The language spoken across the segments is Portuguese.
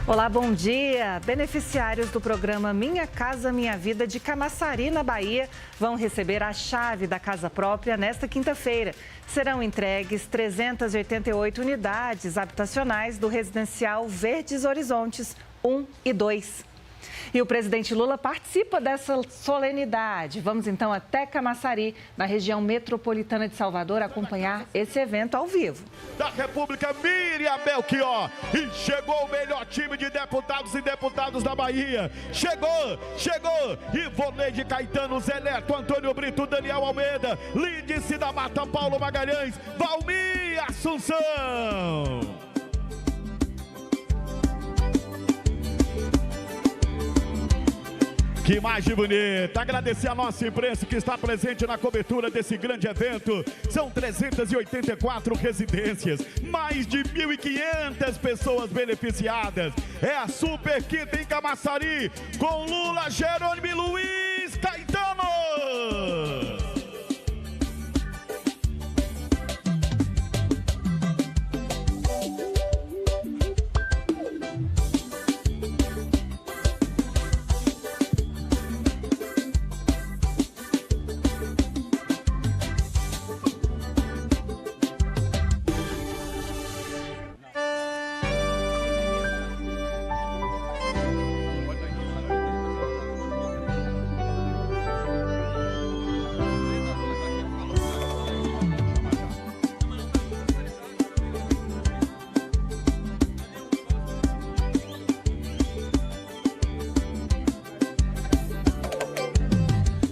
Olá, bom dia! Beneficiários do programa Minha Casa Minha Vida de Camaçari, na Bahia, vão receber a chave da casa própria nesta quinta-feira. Serão entregues 388 unidades habitacionais do residencial Verdes Horizontes 1 e 2. E o presidente Lula participa dessa solenidade. Vamos então até Camaçari, na região metropolitana de Salvador, acompanhar esse evento ao vivo. Da República, Miriam Belchior. E chegou o melhor time de deputados e deputadas da Bahia. Chegou. Ivoneide Caetano, Zé Neto, Antônio Brito, Daniel Almeida, Lídice da Mata, Paulo Magalhães, Valmir Assunção. Que imagem bonita! Agradecer a nossa imprensa que está presente na cobertura desse grande evento. São 384 residências, mais de 1.500 pessoas beneficiadas. É a Super Quinta em Camaçari, com Lula, Jerônimo e Luiz Caetano.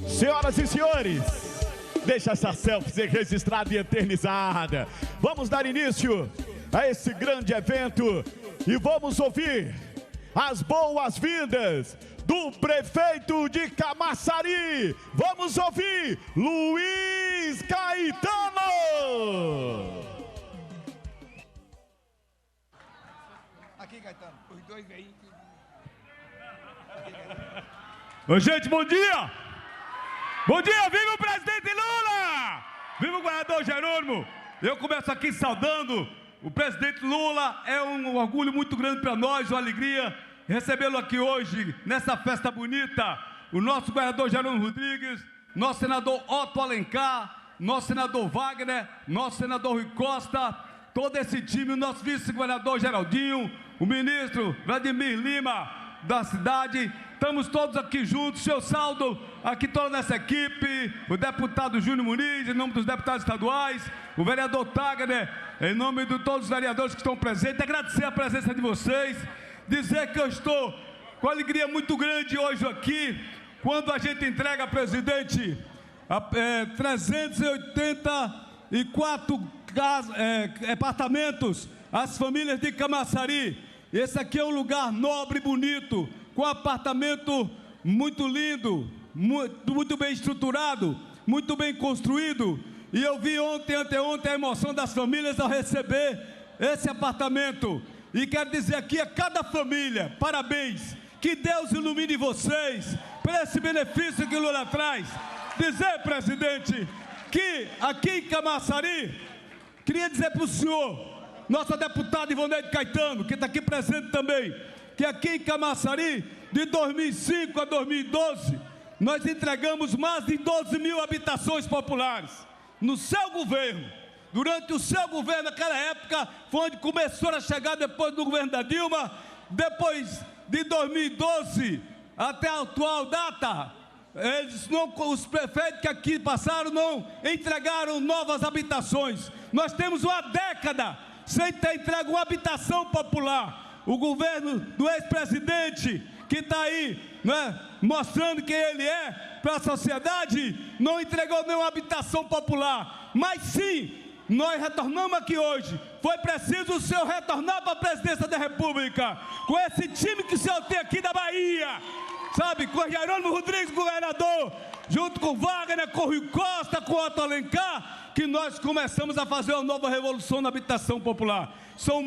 Senhoras e senhores, deixa essa selfie ser registrada e eternizada. Vamos dar início a esse grande evento e vamos ouvir as boas-vindas do prefeito de Camaçari. Vamos ouvir Luiz Caetano. Aqui, Caetano, os dois veículos. Ô, gente, bom dia! Bom dia, viva o presidente Lula! Viva o governador Jerônimo! Eu começo aqui saudando o presidente Lula. É um orgulho muito grande para nós, uma alegria recebê-lo aqui hoje, nessa festa bonita. O nosso governador Jerônimo Rodrigues, nosso senador Otto Alencar, nosso senador Wagner, nosso senador Rui Costa, todo esse time, o nosso vice-governador Geraldinho, o ministro Vladimir Lima da cidade. Estamos todos aqui juntos, seu saldo, aqui toda essa equipe, o deputado Júnior Muniz, em nome dos deputados estaduais, o vereador Tagner, em nome de todos os vereadores que estão presentes, agradecer a presença de vocês, dizer que eu estou com alegria muito grande hoje aqui, quando a gente entrega, presidente, 384 apartamentos às famílias de Camaçari. Esse aqui é um lugar nobre e bonito, com apartamento muito lindo, muito bem estruturado, muito bem construído. E eu vi anteontem, a emoção das famílias ao receber esse apartamento. E quero dizer aqui a cada família, parabéns, que Deus ilumine vocês por esse benefício que o Lula traz. Dizer, presidente, que aqui em Camaçari, queria dizer para o senhor, nossa deputada Ivoneide Caetano, que está aqui presente também, que aqui em Camaçari, de 2005 a 2012, nós entregamos mais de 12 mil habitações populares. No seu governo, durante o seu governo, naquela época, foi onde começou a chegar depois do governo da Dilma, depois de 2012 até a atual data, os prefeitos que aqui passaram não entregaram novas habitações. Nós temos uma década sem ter entregue uma habitação popular. O governo do ex-presidente, que está aí, né, mostrando quem ele é para a sociedade, não entregou nenhuma habitação popular. Mas sim, nós retornamos aqui hoje. Foi preciso o senhor retornar para a presidência da República, com esse time que o senhor tem aqui da Bahia, sabe, com o Jerônimo Rodrigues, governador, junto com Wagner, com Rui Costa, com Otto Alencar, que nós começamos a fazer uma nova revolução na habitação popular. São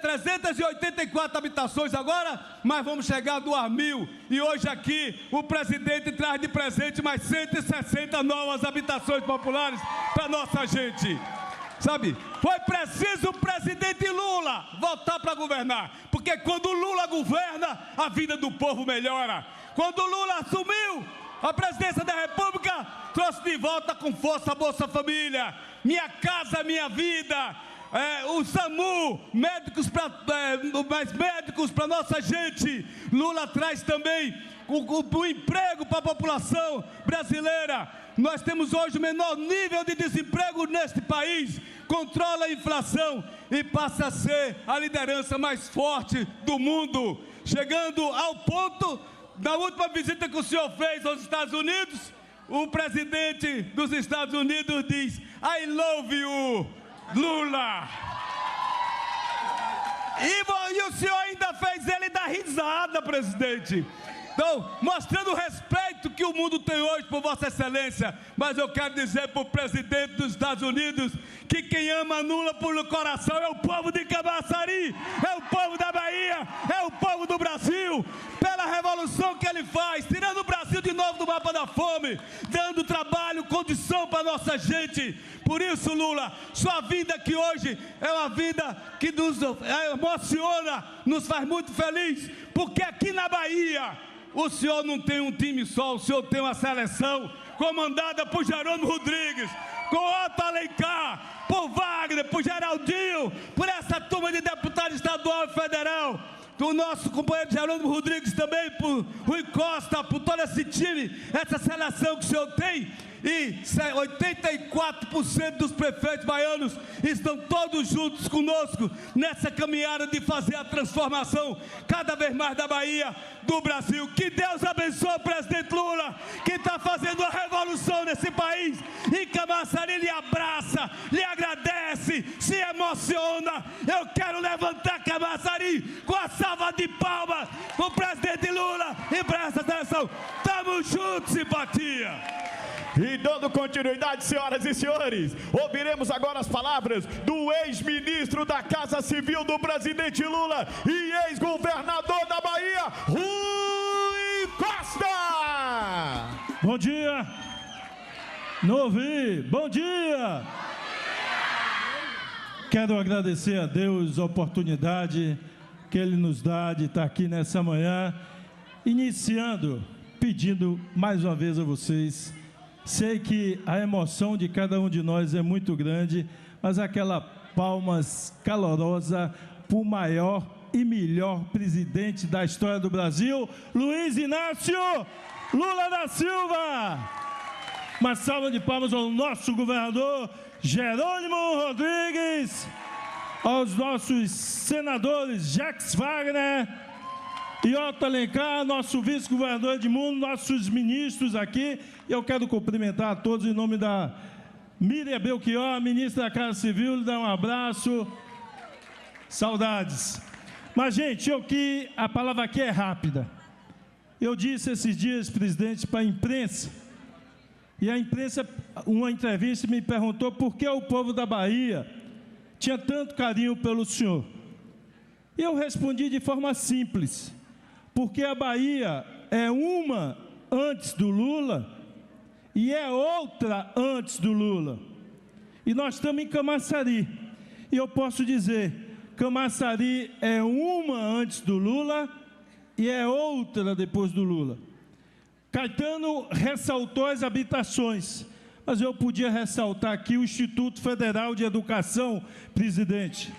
384 habitações agora, mas vamos chegar a 2.000. E hoje aqui o presidente traz de presente mais 160 novas habitações populares para nossa gente. Sabe, foi preciso o presidente Lula voltar para governar, porque quando o Lula governa, a vida do povo melhora. Quando o Lula assumiu a presidência da República, trouxe de volta com força a Bolsa Família, Minha Casa Minha Vida, o SAMU, mais médicos para nossa gente. Lula traz também o emprego para a população brasileira. Nós temos hoje o menor nível de desemprego neste país, controla a inflação e passa a ser a liderança mais forte do mundo, chegando ao ponto, na última visita que o senhor fez aos Estados Unidos, o presidente dos Estados Unidos diz: I love you, Lula. E o senhor ainda fez ele dar risada, presidente. Então, mostrando o respeito que o mundo tem hoje por Vossa Excelência. Mas eu quero dizer para o presidente dos Estados Unidos que quem ama Lula por coração é o povo de Camaçari, é o povo da Bahia, é o povo do Brasil, pela revolução que ele faz, tirando o Brasil de novo do mapa da fome, dando trabalho, condição para nossa gente. Por isso, Lula, sua vida aqui hoje é uma vida que nos emociona, nos faz muito feliz, porque aqui na Bahia o senhor não tem um time só, o senhor tem uma seleção comandada por Jerônimo Rodrigues, com Otto Alencar, por Wagner, por Geraldinho, por essa turma de deputado estadual e federal, do nosso companheiro Jerônimo Rodrigues também, por Rui Costa, por todo esse time, essa seleção que o senhor tem. E 84% dos prefeitos baianos estão todos juntos conosco nessa caminhada de fazer a transformação cada vez mais da Bahia, do Brasil. Que Deus abençoe o presidente Lula, que está fazendo uma revolução nesse país. E Camaçari lhe abraça, lhe agradece, se emociona. Eu quero levantar Camaçari com a salva de palmas para o presidente Lula e para essa seleção. Tamo junto, simpatia! E dando continuidade, senhoras e senhores, ouviremos agora as palavras do ex-ministro da Casa Civil do presidente Lula e ex-governador da Bahia, Rui Costa. Bom dia. Não ouvi. Bom dia. Quero agradecer a Deus a oportunidade que Ele nos dá de estar aqui nessa manhã, iniciando, pedindo mais uma vez a vocês. Sei que a emoção de cada um de nós é muito grande, mas aquela palmas calorosa para o maior e melhor presidente da história do Brasil, Luiz Inácio Lula da Silva. Uma salva de palmas ao nosso governador Jerônimo Rodrigues, aos nossos senadores Jacques Wagner e Otto Alencar, nosso vice-governador Edmundo, nossos ministros aqui. Eu quero cumprimentar a todos em nome da Miriam Belchior, ministra da Casa Civil, lhe dar um abraço. Saudades. Mas, gente, a palavra aqui é rápida. Eu disse esses dias, presidente, para a imprensa, e a imprensa, uma entrevista, me perguntou por que o povo da Bahia tinha tanto carinho pelo senhor. E eu respondi de forma simples, porque a Bahia é uma antes do Lula e é outra antes do Lula. E nós estamos em Camaçari. E eu posso dizer, Camaçari é uma antes do Lula e é outra depois do Lula. Caetano ressaltou as habitações, mas eu podia ressaltar aqui o Instituto Federal de Educação, presidente.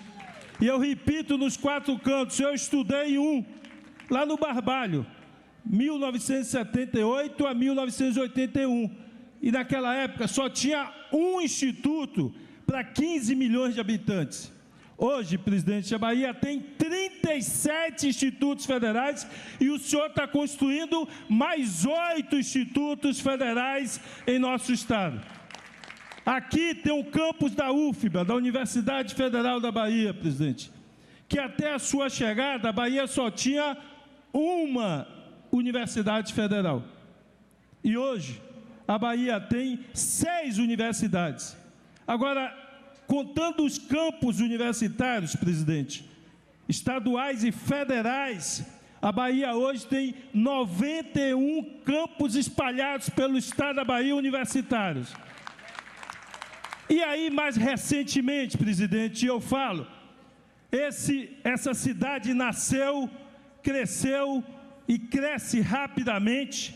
E eu repito nos 4 cantos, eu estudei lá no Barbalho, 1978 a 1981. E naquela época só tinha um instituto para 15 milhões de habitantes. Hoje, presidente, a Bahia tem 37 institutos federais e o senhor está construindo mais 8 institutos federais em nosso estado. Aqui tem um campus da UFBA, da Universidade Federal da Bahia, presidente, que até a sua chegada, a Bahia só tinha uma universidade federal. E hoje, a Bahia tem 6 universidades. Agora, contando os campos universitários, presidente, estaduais e federais, a Bahia hoje tem 91 campos espalhados pelo estado da Bahia universitários. E aí, mais recentemente, presidente, eu falo, essa cidade nasceu, cresceu e cresce rapidamente.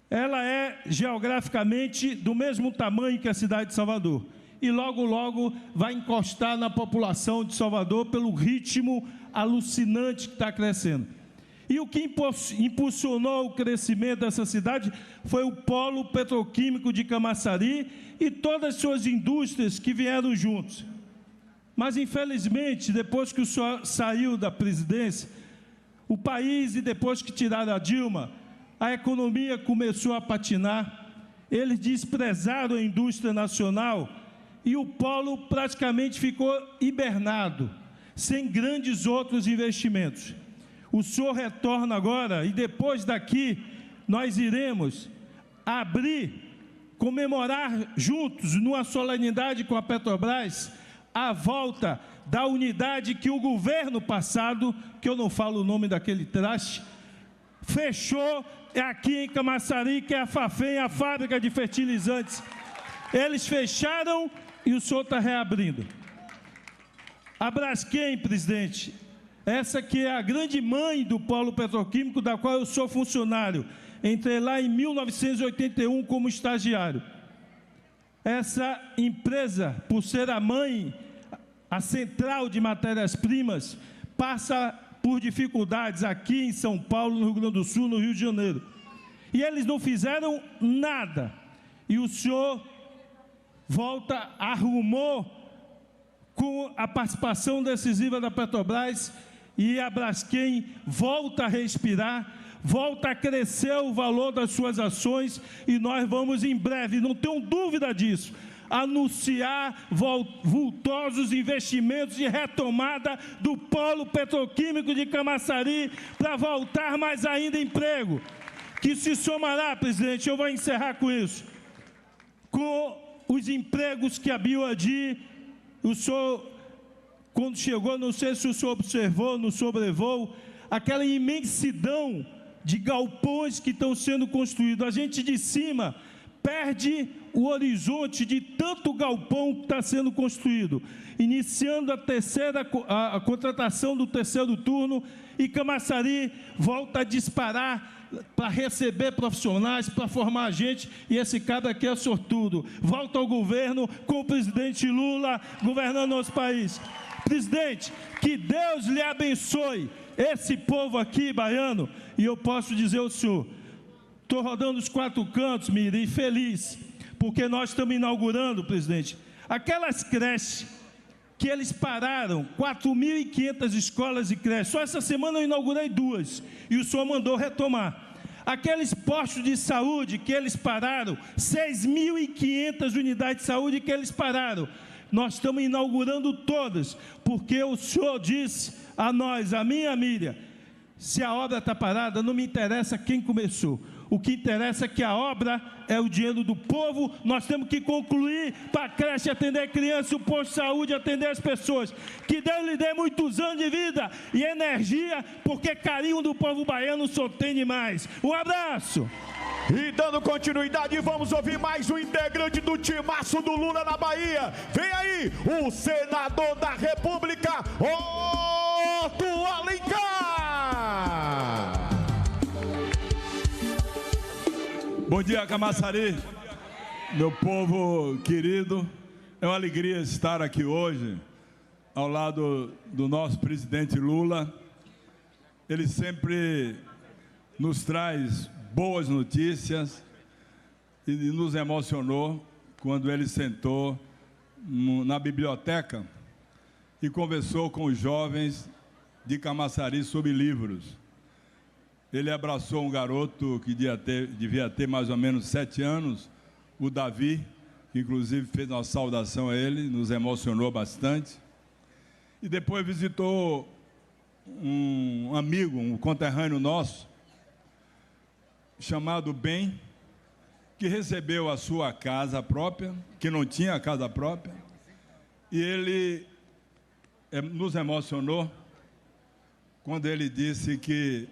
Ela é geograficamente do mesmo tamanho que a cidade de Salvador. E logo, logo vai encostar na população de Salvador pelo ritmo alucinante que está crescendo. E o que impulsionou o crescimento dessa cidade foi o polo petroquímico de Camaçari e todas as suas indústrias que vieram juntos. Mas, infelizmente, depois que o senhor saiu da presidência, o país, e depois que tiraram a Dilma, a economia começou a patinar, eles desprezaram a indústria nacional e o polo praticamente ficou hibernado, sem grandes outros investimentos. O senhor retorna agora e depois daqui nós iremos comemorar juntos, numa solenidade com a Petrobras, a volta da unidade que o governo passado, que eu não falo o nome daquele traste, fechou aqui em Camaçari, que é a Fafem, a fábrica de fertilizantes. Eles fecharam e o senhor está reabrindo. A Braskem, presidente, essa que é a grande mãe do polo petroquímico, da qual eu sou funcionário, entrei lá em 1981 como estagiário. Essa empresa, por ser a mãe, a central de matérias-primas, passa por dificuldades aqui em São Paulo, no Rio Grande do Sul, no Rio de Janeiro. E eles não fizeram nada. E o senhor arrumou com a participação decisiva da Petrobras, e a Braskem volta a respirar, volta a crescer o valor das suas ações, e nós vamos em breve, não tenho dúvida disso, anunciar vultosos investimentos de retomada do polo petroquímico de Camaçari, para voltar mais ainda emprego, que se somará, presidente, eu vou encerrar com isso, com os empregos que a Bioadi, o senhor, quando chegou, não sei se o senhor observou no sobrevoo, aquela imensidão de galpões que estão sendo construídos. A gente de cima perde o horizonte de tanto galpão que está sendo construído. Iniciando a contratação do terceiro turno, e Camaçari volta a disparar para receber profissionais, para formar gente, e esse cara aqui é sortudo. Volta ao governo com o presidente Lula governando nosso país. Presidente, que Deus lhe abençoe, esse povo aqui, baiano, e eu posso dizer ao senhor, estou rodando os 4 cantos, Miriam, feliz, porque nós estamos inaugurando, presidente, aquelas creches que eles pararam, 4.500 escolas e creches, só essa semana eu inaugurei 2, e o senhor mandou retomar. Aqueles postos de saúde que eles pararam, 6.500 unidades de saúde que eles pararam, nós estamos inaugurando todas, porque o senhor disse a nós, a mim e a Miriam, se a obra está parada, não me interessa quem começou. O que interessa é que a obra é o dinheiro do povo, nós temos que concluir para a creche atender criança, o posto de saúde atender as pessoas. Que Deus lhe dê muitos anos de vida e energia, porque carinho do povo baiano só tem demais. Um abraço! E dando continuidade, vamos ouvir mais um integrante do timaço do Lula na Bahia. Vem aí, o senador da República, Otto Alencar. Bom dia, Camaçari, meu povo querido. É uma alegria estar aqui hoje, ao lado do nosso presidente Lula. Ele sempre nos traz boas notícias e nos emocionou quando ele sentou na biblioteca e conversou com os jovens de Camaçari sobre livros. Ele abraçou um garoto que devia ter mais ou menos 7 anos, o Davi, que inclusive fez uma saudação a ele, nos emocionou bastante. E depois visitou um amigo, um conterrâneo nosso, chamado Ben, que recebeu a sua casa própria, que não tinha casa própria, e ele nos emocionou quando ele disse que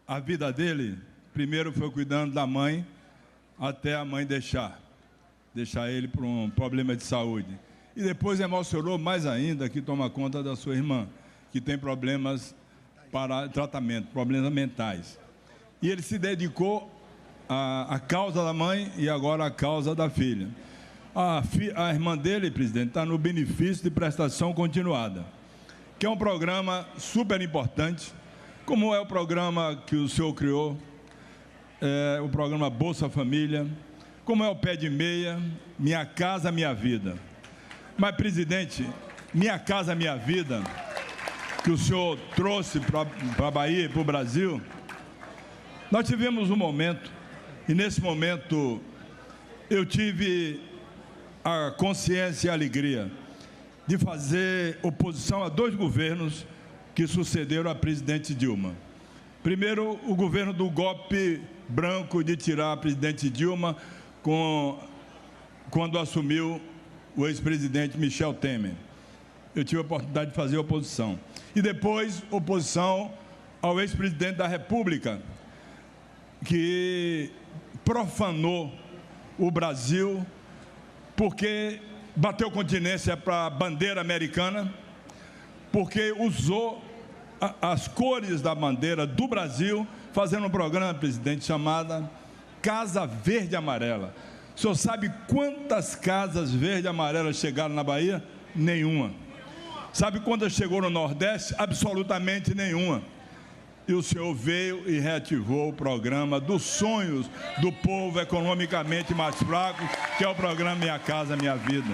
a vida dele, primeiro foi cuidando da mãe, até a mãe deixar. deixar ele por um problema de saúde. E depois emocionou mais ainda que toma conta da sua irmã, que tem problemas para tratamento, problemas mentais. E ele se dedicou à causa da mãe e agora à causa da filha. A irmã dele, presidente, está no benefício de prestação continuada, que é um programa super importante, como é o programa que o senhor criou, o programa Bolsa Família, como é o Pé de Meia, Minha Casa Minha Vida. Mas, presidente, Minha Casa Minha Vida, que o senhor trouxe para a Bahia e para o Brasil, nós tivemos um momento, e nesse momento eu tive a consciência e a alegria de fazer oposição a 2 governos que sucederam a presidente Dilma. Primeiro, o governo do golpe branco de tirar a presidente Dilma quando assumiu o ex-presidente Michel Temer. Eu tive a oportunidade de fazer oposição. E depois, oposição ao ex-presidente da República, que profanou o Brasil porque bateu continência para a bandeira americana, porque usou as cores da bandeira do Brasil, fazendo um programa, presidente, chamado Casa Verde e Amarela. O senhor sabe quantas casas verde e amarelas chegaram na Bahia? Nenhuma. Sabe quantas chegou no Nordeste? Absolutamente nenhuma. E o senhor veio e reativou o programa dos sonhos do povo economicamente mais fraco, que é o programa Minha Casa Minha Vida.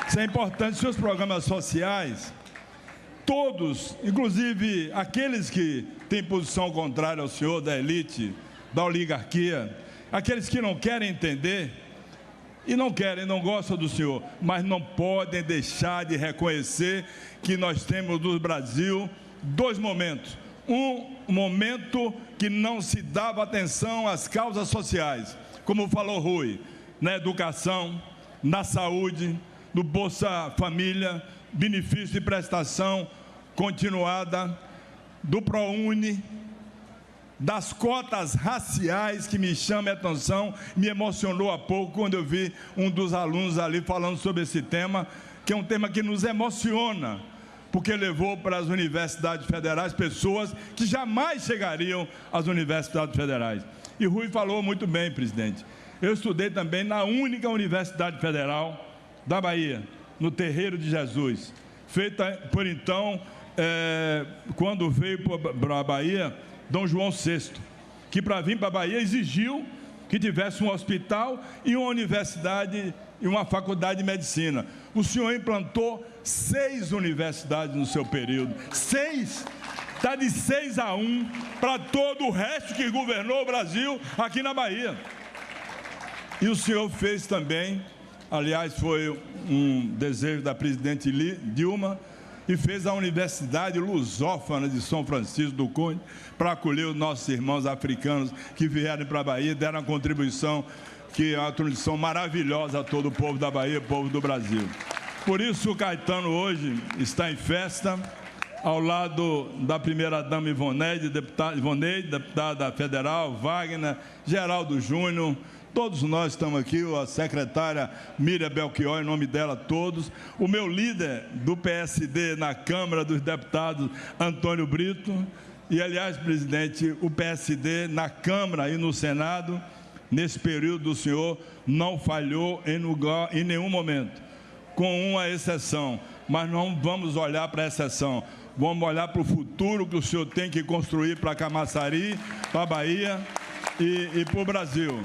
Isso é importante. Seus programas sociais, todos, inclusive aqueles que têm posição contrária ao senhor, da elite, da oligarquia, aqueles que não querem entender, e não gostam do senhor, mas não podem deixar de reconhecer que nós temos no Brasil 2 momentos. Um momento que não se dava atenção às causas sociais, como falou Rui, na educação, na saúde, no Bolsa Família, benefício de prestação continuada, do ProUni, das cotas raciais, que me chama a atenção, me emocionou há pouco quando eu vi um dos alunos ali falando sobre esse tema, que é um tema que nos emociona, porque levou para as universidades federais pessoas que jamais chegariam às universidades federais. E Rui falou muito bem, presidente. Eu estudei também na única universidade federal da Bahia, no Terreiro de Jesus, feita por então, quando veio para a Bahia, Dom João VI, que para vir para a Bahia exigiu que tivesse um hospital e uma universidade e uma faculdade de medicina. O senhor implantou 6 universidades no seu período. 6! Está de 6-1 para todo o resto que governou o Brasil aqui na Bahia. E o senhor fez também, aliás, foi um desejo da presidente Dilma, e fez a Universidade Lusófona de São Francisco do Cunha para acolher os nossos irmãos africanos que vieram para a Bahia e deram a contribuição, que é uma contribuição maravilhosa a todo o povo da Bahia, povo do Brasil. Por isso, o Caetano hoje está em festa, ao lado da primeira-dama Ivoneide, deputada federal, Wagner, Geraldo Júnior, todos nós estamos aqui, a secretária Miriam Belchior, em nome dela todos, o meu líder do PSD na Câmara dos Deputados, Antônio Brito, e, aliás, presidente, o PSD na Câmara e no Senado, nesse período o senhor não falhou em nenhum momento, com uma exceção, mas não vamos olhar para a exceção, vamos olhar para o futuro que o senhor tem que construir para Camaçari, para a Bahia e para o Brasil.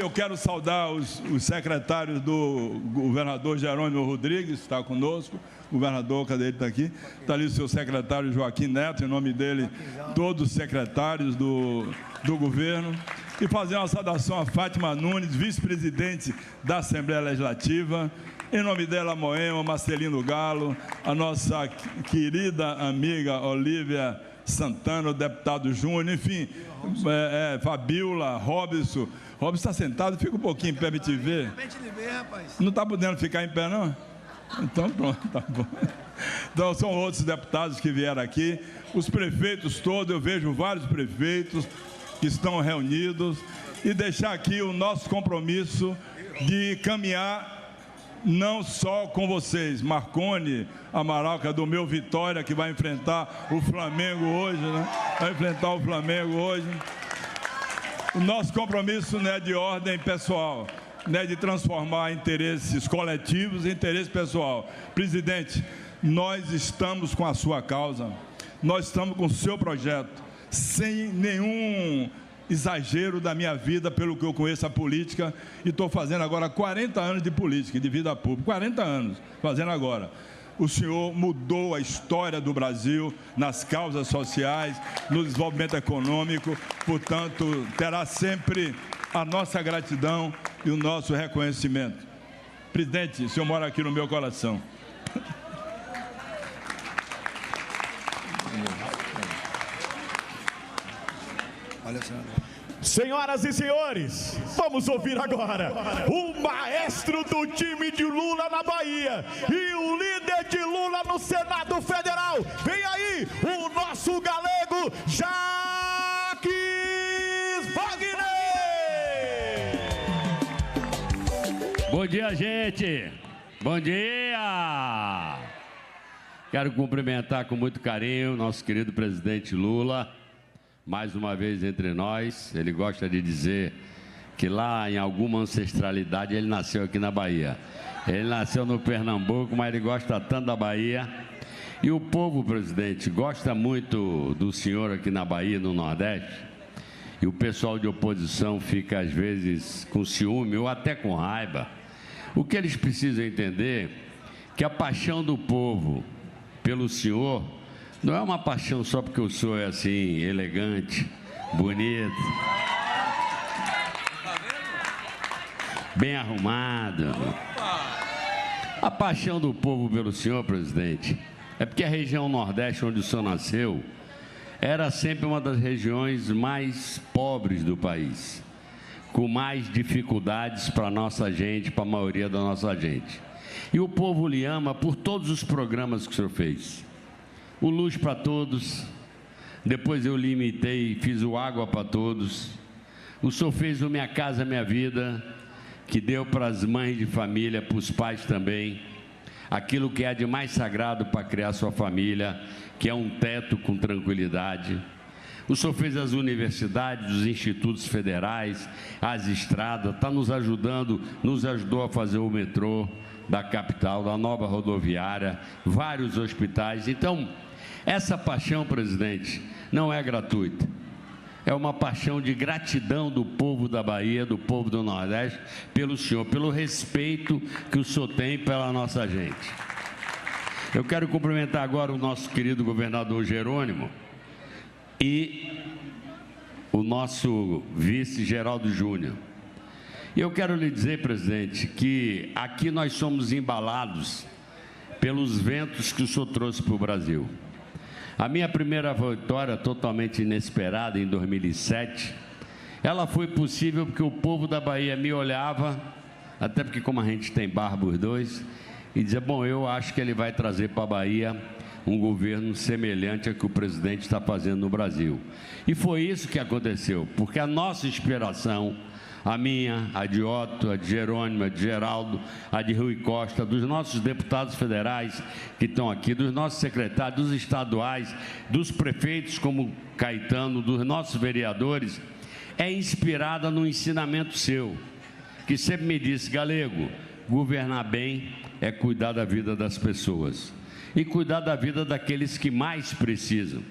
Eu quero saudar os secretários do governador Jerônimo Rodrigues, que está conosco. Governador, cadê ele? Está aqui. Está ali o seu secretário Joaquim Neto, em nome dele, todos os secretários do governo. E fazer uma saudação a Fátima Nunes, vice-presidente da Assembleia Legislativa. Em nome dela, Moema, Marcelino Galo, a nossa querida amiga Olívia Santana, o deputado Júnior, enfim, Fabiola, Robson. Robson está sentado, fica um pouquinho em pé para te ver. Não está podendo ficar em pé, não? Então, pronto, tá bom. Então, são outros deputados que vieram aqui. Os prefeitos todos, eu vejo vários prefeitos que estão reunidos. e deixar aqui o nosso compromisso de caminhar não só com vocês, Marconi, Amaral, que é do meu Vitória, que vai enfrentar o Flamengo hoje, né? Vai enfrentar o Flamengo hoje. O nosso compromisso não é de ordem pessoal, não é de transformar interesses coletivos em interesse pessoal. Presidente, nós estamos com a sua causa, nós estamos com o seu projeto, sem nenhum exagero da minha vida, pelo que eu conheço a política, e estou fazendo agora 40 anos de política, de vida pública, 40 anos, fazendo agora. O senhor mudou a história do Brasil nas causas sociais, no desenvolvimento econômico, portanto, terá sempre a nossa gratidão e o nosso reconhecimento. Presidente, o senhor mora aqui no meu coração. Senhoras e senhores, vamos ouvir agora o maestro do time de Lula na Bahia e o líder de Lula no Senado Federal. Vem aí o nosso galego Jacques Wagner. Bom dia, gente. Bom dia. Quero cumprimentar com muito carinho nosso querido presidente Lula, mais uma vez entre nós. Ele gosta de dizer que lá em alguma ancestralidade ele nasceu aqui na Bahia. Ele nasceu no Pernambuco, mas ele gosta tanto da Bahia. E o povo, presidente, gosta muito do senhor aqui na Bahia, no Nordeste. E o pessoal de oposição fica, às vezes, com ciúme ou até com raiva. O que eles precisam entender é que a paixão do povo pelo senhor não é uma paixão só porque o senhor é assim, elegante, bonito, bem arrumado. A paixão do povo pelo senhor, presidente, é porque a região Nordeste, onde o senhor nasceu, era sempre uma das regiões mais pobres do país, com mais dificuldades para a nossa gente, para a maioria da nossa gente. E o povo lhe ama por todos os programas que o senhor fez. O Luz para Todos, depois eu lhe imitei e fiz o Água para Todos. O senhor fez o Minha Casa Minha Vida, que deu para as mães de família, para os pais também, aquilo que é de mais sagrado para criar sua família, que é um teto com tranquilidade. O senhor fez as universidades, os institutos federais, as estradas, está nos ajudando, nos ajudou a fazer o metrô da capital, da nova rodoviária, vários hospitais. Então, essa paixão, presidente, não é gratuita. É uma paixão de gratidão do povo da Bahia, do povo do Nordeste, pelo senhor, pelo respeito que o senhor tem pela nossa gente. Eu quero cumprimentar agora o nosso querido governador Jerônimo e o nosso vice Geraldo Júnior. E eu quero lhe dizer, presidente, que aqui nós somos embalados pelos ventos que o senhor trouxe para o Brasil. A minha primeira vitória, totalmente inesperada, em 2007, ela foi possível porque o povo da Bahia me olhava, até porque como a gente tem barba os dois, e dizia, bom, eu acho que ele vai trazer para a Bahia um governo semelhante ao que o presidente está fazendo no Brasil. E foi isso que aconteceu, porque a nossa inspiração, a minha, a de Otto, a de Jerônimo, a de Geraldo, a de Rui Costa, dos nossos deputados federais que estão aqui, dos nossos secretários, dos estaduais, dos prefeitos como Caetano, dos nossos vereadores, é inspirada no ensinamento seu, que sempre me disse, galego, governar bem é cuidar da vida das pessoas e cuidar da vida daqueles que mais precisam.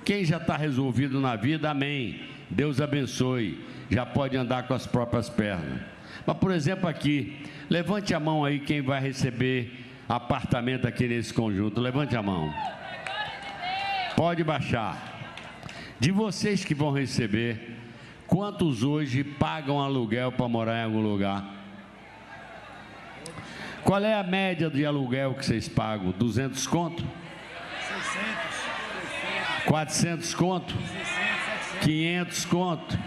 Quem já está resolvido na vida, amém, Deus abençoe, já pode andar com as próprias pernas. Mas, por exemplo, aqui, levante a mão aí quem vai receber apartamento aqui nesse conjunto, levante a mão. Pode baixar. De vocês que vão receber, quantos hoje pagam aluguel para morar em algum lugar? Qual é a média de aluguel que vocês pagam? 200 conto? 600. 400 conto? 500 conto?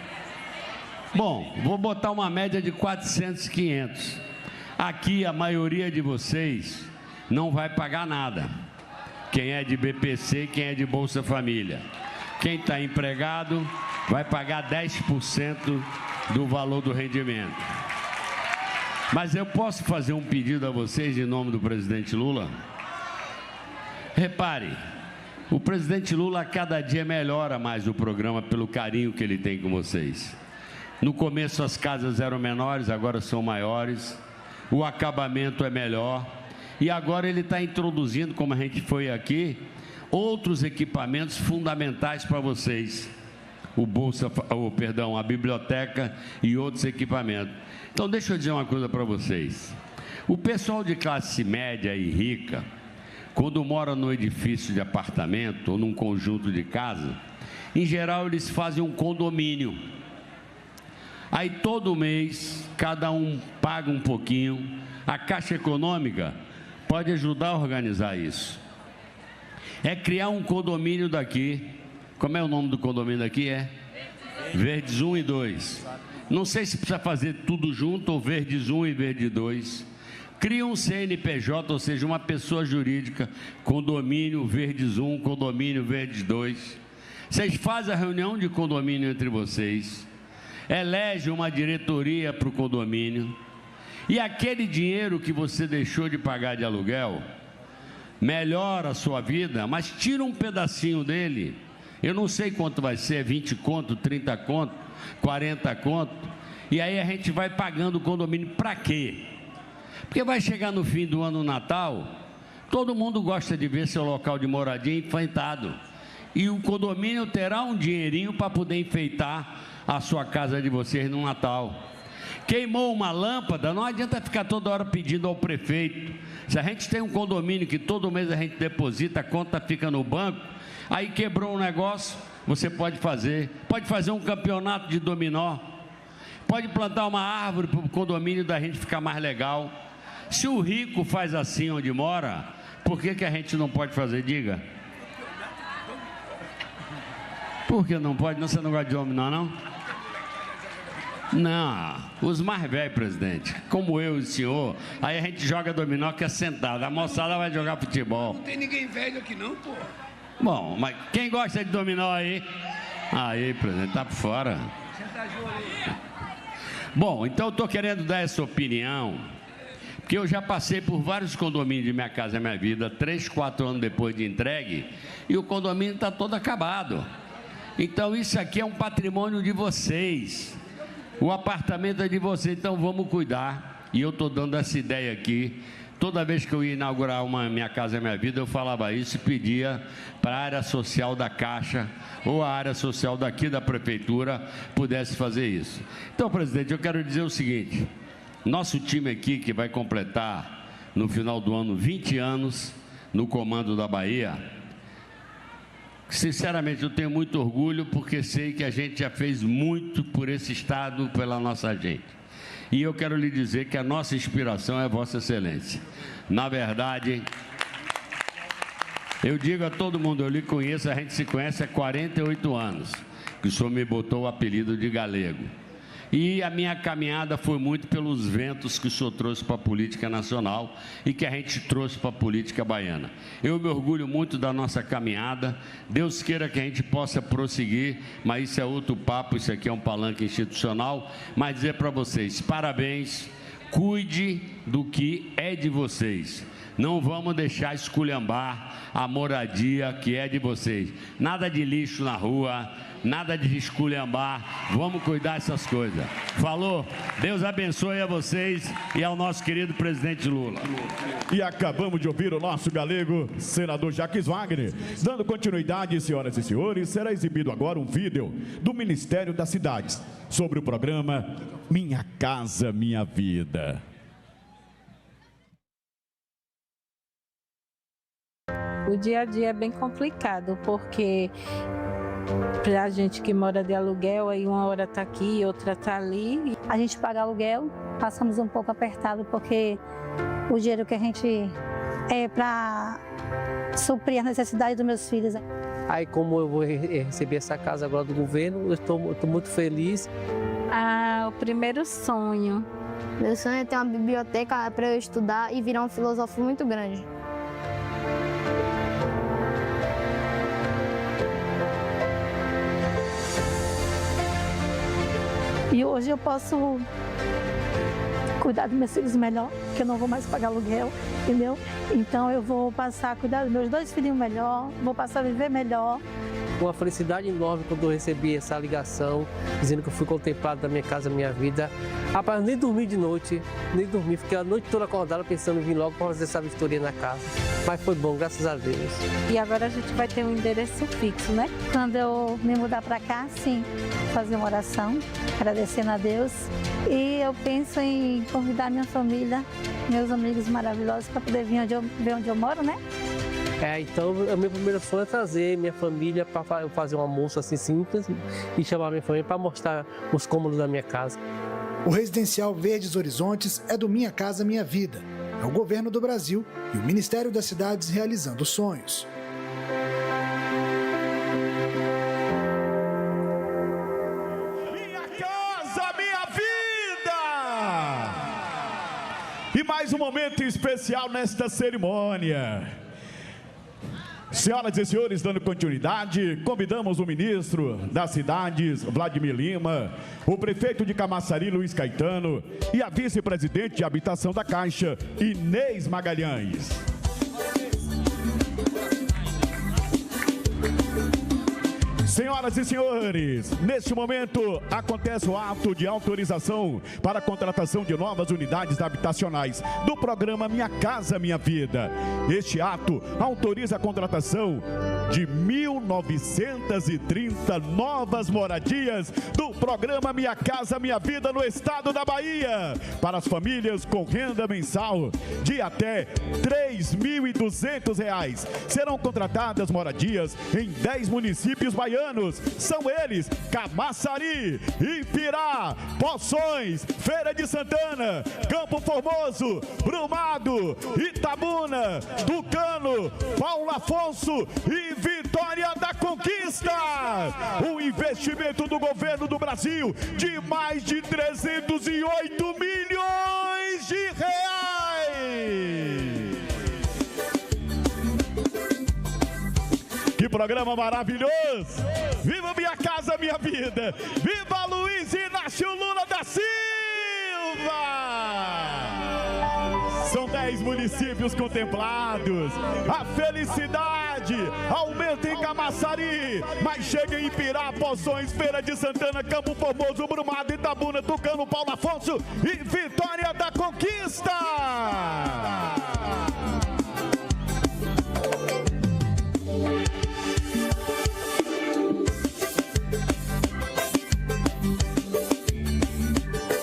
Bom, vou botar uma média de 400, 500. Aqui a maioria de vocês não vai pagar nada. Quem é de BPC, quem é de Bolsa Família. Quem está empregado vai pagar 10% do valor do rendimento. Mas eu posso fazer um pedido a vocês em nome do presidente Lula? Repare, o presidente Lula a cada dia melhora mais o programa pelo carinho que ele tem com vocês. No começo as casas eram menores, agora são maiores, o acabamento é melhor e agora ele está introduzindo, como a gente foi aqui, outros equipamentos fundamentais para vocês. A biblioteca e outros equipamentos. Então, deixa eu dizer uma coisa para vocês. O pessoal de classe média e rica, quando mora no edifício de apartamento ou num conjunto de casa, em geral, eles fazem um condomínio. Aí, todo mês, cada um paga um pouquinho. A Caixa Econômica pode ajudar a organizar isso. É criar um condomínio daqui. Como é o nome do condomínio daqui? Verdes 1 e 2. Não sei se precisa fazer tudo junto ou Verdes 1 e Verde 2. Cria um CNPJ, ou seja, uma pessoa jurídica, condomínio Verdes 1, condomínio Verdes 2. Vocês fazem a reunião de condomínio entre vocês, elege uma diretoria para o condomínio, e aquele dinheiro que você deixou de pagar de aluguel, melhora a sua vida, mas tira um pedacinho dele. Eu não sei quanto vai ser, 20 conto, 30 conto, 40 conto. E aí a gente vai pagando o condomínio para quê? Porque vai chegar no fim do ano, Natal, todo mundo gosta de ver seu local de moradia enfeitado. E o condomínio terá um dinheirinho para poder enfeitar a sua casa de vocês no Natal. Queimou uma lâmpada, não adianta ficar toda hora pedindo ao prefeito. Se a gente tem um condomínio que todo mês a gente deposita, a conta fica no banco, aí quebrou um negócio, você pode fazer um campeonato de dominó, pode plantar uma árvore para o condomínio da gente ficar mais legal. Se o rico faz assim onde mora, por que a gente não pode fazer? Diga. Por que não pode? Não, você não gosta de dominó, não? Não, os mais velhos, presidente, como eu e o senhor, aí a gente joga dominó que é sentado, a moçada vai jogar futebol. Não tem ninguém velho aqui não, pô. Bom, mas quem gosta de dominó aí? Aí, presidente, tá por fora. Bom, então eu estou querendo dar essa opinião, porque eu já passei por vários condomínios de Minha Casa Minha Vida, 3, 4 anos depois de entregue, e o condomínio está todo acabado. Então isso aqui é um patrimônio de vocês. O apartamento é de vocês, então vamos cuidar. E eu estou dando essa ideia aqui. Toda vez que eu ia inaugurar uma Minha Casa Minha Vida, eu falava isso e pedia para a área social da Caixa ou a área social daqui da Prefeitura pudesse fazer isso. Então, presidente, eu quero dizer o seguinte, nosso time aqui, que vai completar no final do ano 20 anos no comando da Bahia, sinceramente, eu tenho muito orgulho, porque sei que a gente já fez muito por esse Estado, pela nossa gente. E eu quero lhe dizer que a nossa inspiração é Vossa Excelência. Na verdade, eu digo a todo mundo, eu lhe conheço, a gente se conhece há 48 anos, que o senhor me botou o apelido de Galego. E a minha caminhada foi muito pelos ventos que o senhor trouxe para a política nacional e que a gente trouxe para a política baiana. Eu me orgulho muito da nossa caminhada. Deus queira que a gente possa prosseguir, mas isso é outro papo, isso aqui é um palanque institucional. Mas dizer para vocês, parabéns, cuide do que é de vocês. Não vamos deixar esculhambar a moradia que é de vocês. Nada de lixo na rua, nada de esculhambar, vamos cuidar dessas coisas. Falou? Deus abençoe a vocês e ao nosso querido presidente Lula. E acabamos de ouvir o nosso galego, senador Jacques Wagner. Dando continuidade, senhoras e senhores, será exibido agora um vídeo do Ministério das Cidades sobre o programa Minha Casa Minha Vida. O dia a dia é bem complicado, porque para a gente que mora de aluguel, aí uma hora está aqui, outra está ali. A gente paga aluguel, passamos um pouco apertado, porque o dinheiro que a gente é para suprir as necessidades dos meus filhos. Aí, como eu vou receber essa casa agora do governo, eu estou muito feliz. O primeiro sonho. Meu sonho é ter uma biblioteca para eu estudar e virar um filósofo muito grande. E hoje eu posso cuidar dos meus filhos melhor, que eu não vou mais pagar aluguel, entendeu? Então eu vou passar a cuidar dos meus 2 filhinhos melhor, vou passar a viver melhor. Uma felicidade enorme quando eu recebi essa ligação, dizendo que eu fui contemplado da minha casa, minha vida. Rapaz, nem dormi de noite, nem dormi, fiquei a noite toda acordada pensando em vir logo para fazer essa vistoria na casa. Mas foi bom, graças a Deus. E agora a gente vai ter um endereço fixo, né? Quando eu me mudar para cá, sim, fazer uma oração, agradecendo a Deus. E eu penso em convidar minha família, meus amigos maravilhosos, para poder vir ver onde eu moro, né? Então, o meu primeiro sonho é trazer minha família para fazer um almoço assim simples e chamar minha família para mostrar os cômodos da minha casa. O residencial Verdes Horizontes é do Minha Casa Minha Vida. É o governo do Brasil e o Ministério das Cidades realizando sonhos. Minha Casa Minha Vida! E mais um momento especial nesta cerimônia. Senhoras e senhores, dando continuidade, convidamos o ministro das Cidades, Vladimir Lima, o prefeito de Camaçari, Luiz Caetano, e a vice-presidente de Habitação da Caixa, Inês Magalhães. Senhoras e senhores, neste momento acontece o ato de autorização para a contratação de novas unidades habitacionais do programa Minha Casa Minha Vida. Este ato autoriza a contratação de 1.930 novas moradias do programa Minha Casa Minha Vida no estado da Bahia, para as famílias com renda mensal de até R$ 3.200. Serão contratadas moradias em 10 municípios baianos. São eles: Camaçari, Ipirá, Poções, Feira de Santana, Campo Formoso, Brumado, Itabuna, Tucano, Paulo Afonso e Vitória da Conquista. Um investimento do governo do Brasil de mais de 308 milhões de reais. Que programa maravilhoso! Viva Minha Casa Minha Vida! Viva Luiz Inácio Lula da Silva! São 10 municípios contemplados. A felicidade aumenta em Camaçari, mas chega em Ipirá, Poções, Feira de Santana, Campo Formoso, Brumado, Itabuna, Tucano, Paulo Afonso e Vitória da Conquista!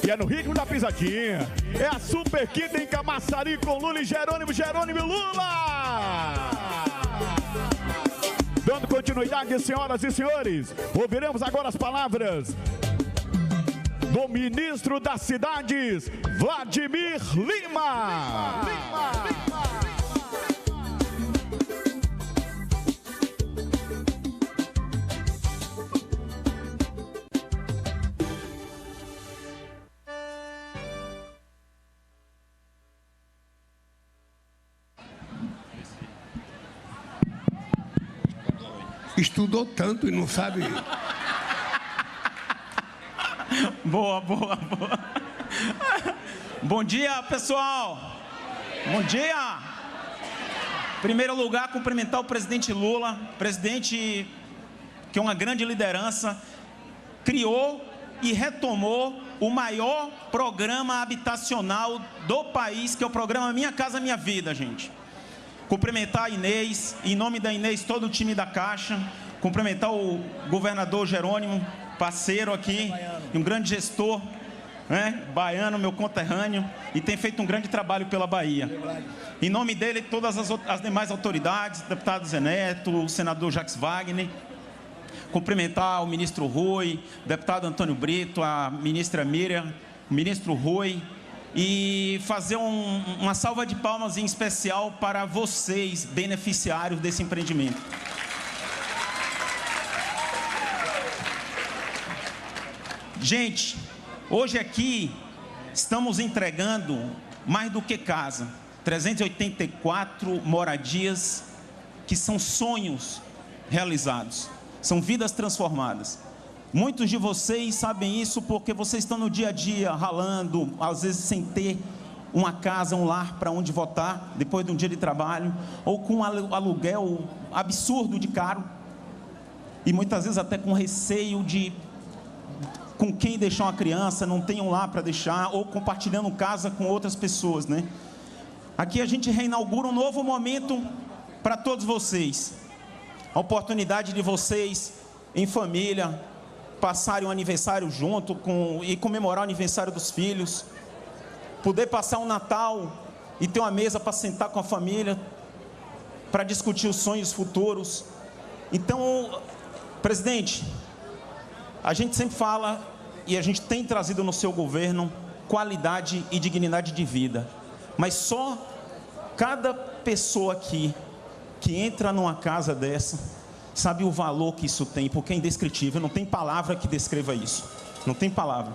É no ritmo da pisadinha. É a Super Quinta em Camaçari com Lula e Jerônimo, Jerônimo e Lula. Dando continuidade, senhoras e senhores, ouviremos agora as palavras do ministro das Cidades, Vladimir Lima. Estudou tanto e não sabe. Boa. Bom dia, pessoal. Bom dia. Em primeiro lugar, cumprimentar o presidente Lula, presidente que é uma grande liderança, criou e retomou o maior programa habitacional do país, que é o programa Minha Casa Minha Vida, gente. Cumprimentar a Inês, em nome da Inês, todo o time da Caixa. Cumprimentar o governador Jerônimo, parceiro aqui, e um grande gestor, né, baiano, meu conterrâneo, e tem feito um grande trabalho pela Bahia. Em nome dele, todas as demais autoridades, deputado Zé Neto, o senador Jacques Wagner. Cumprimentar o ministro Rui, o deputado Antônio Brito, a ministra Miriam, o ministro Rui, e fazer uma salva de palmas em especial para vocês, beneficiários desse empreendimento. Gente, hoje aqui estamos entregando mais do que casa, 384 moradias que são sonhos realizados, são vidas transformadas. Muitos de vocês sabem isso porque vocês estão no dia a dia ralando, às vezes sem ter uma casa, um lar para onde votar, depois de um dia de trabalho, ou com um aluguel absurdo de caro, e muitas vezes até com receio de com quem deixar uma criança, não tem um lar para deixar, ou compartilhando casa com outras pessoas, né? Aqui a gente reinaugura um novo momento para todos vocês, a oportunidade de vocês, em família, passarem um aniversário junto e comemorar o aniversário dos filhos, poder passar um Natal e ter uma mesa para sentar com a família, para discutir os sonhos futuros. Então, presidente, a gente sempre fala e a gente tem trazido no seu governo qualidade e dignidade de vida, mas só cada pessoa aqui que entra numa casa dessa sabe o valor que isso tem, porque é indescritível, não tem palavra que descreva isso, não tem palavra.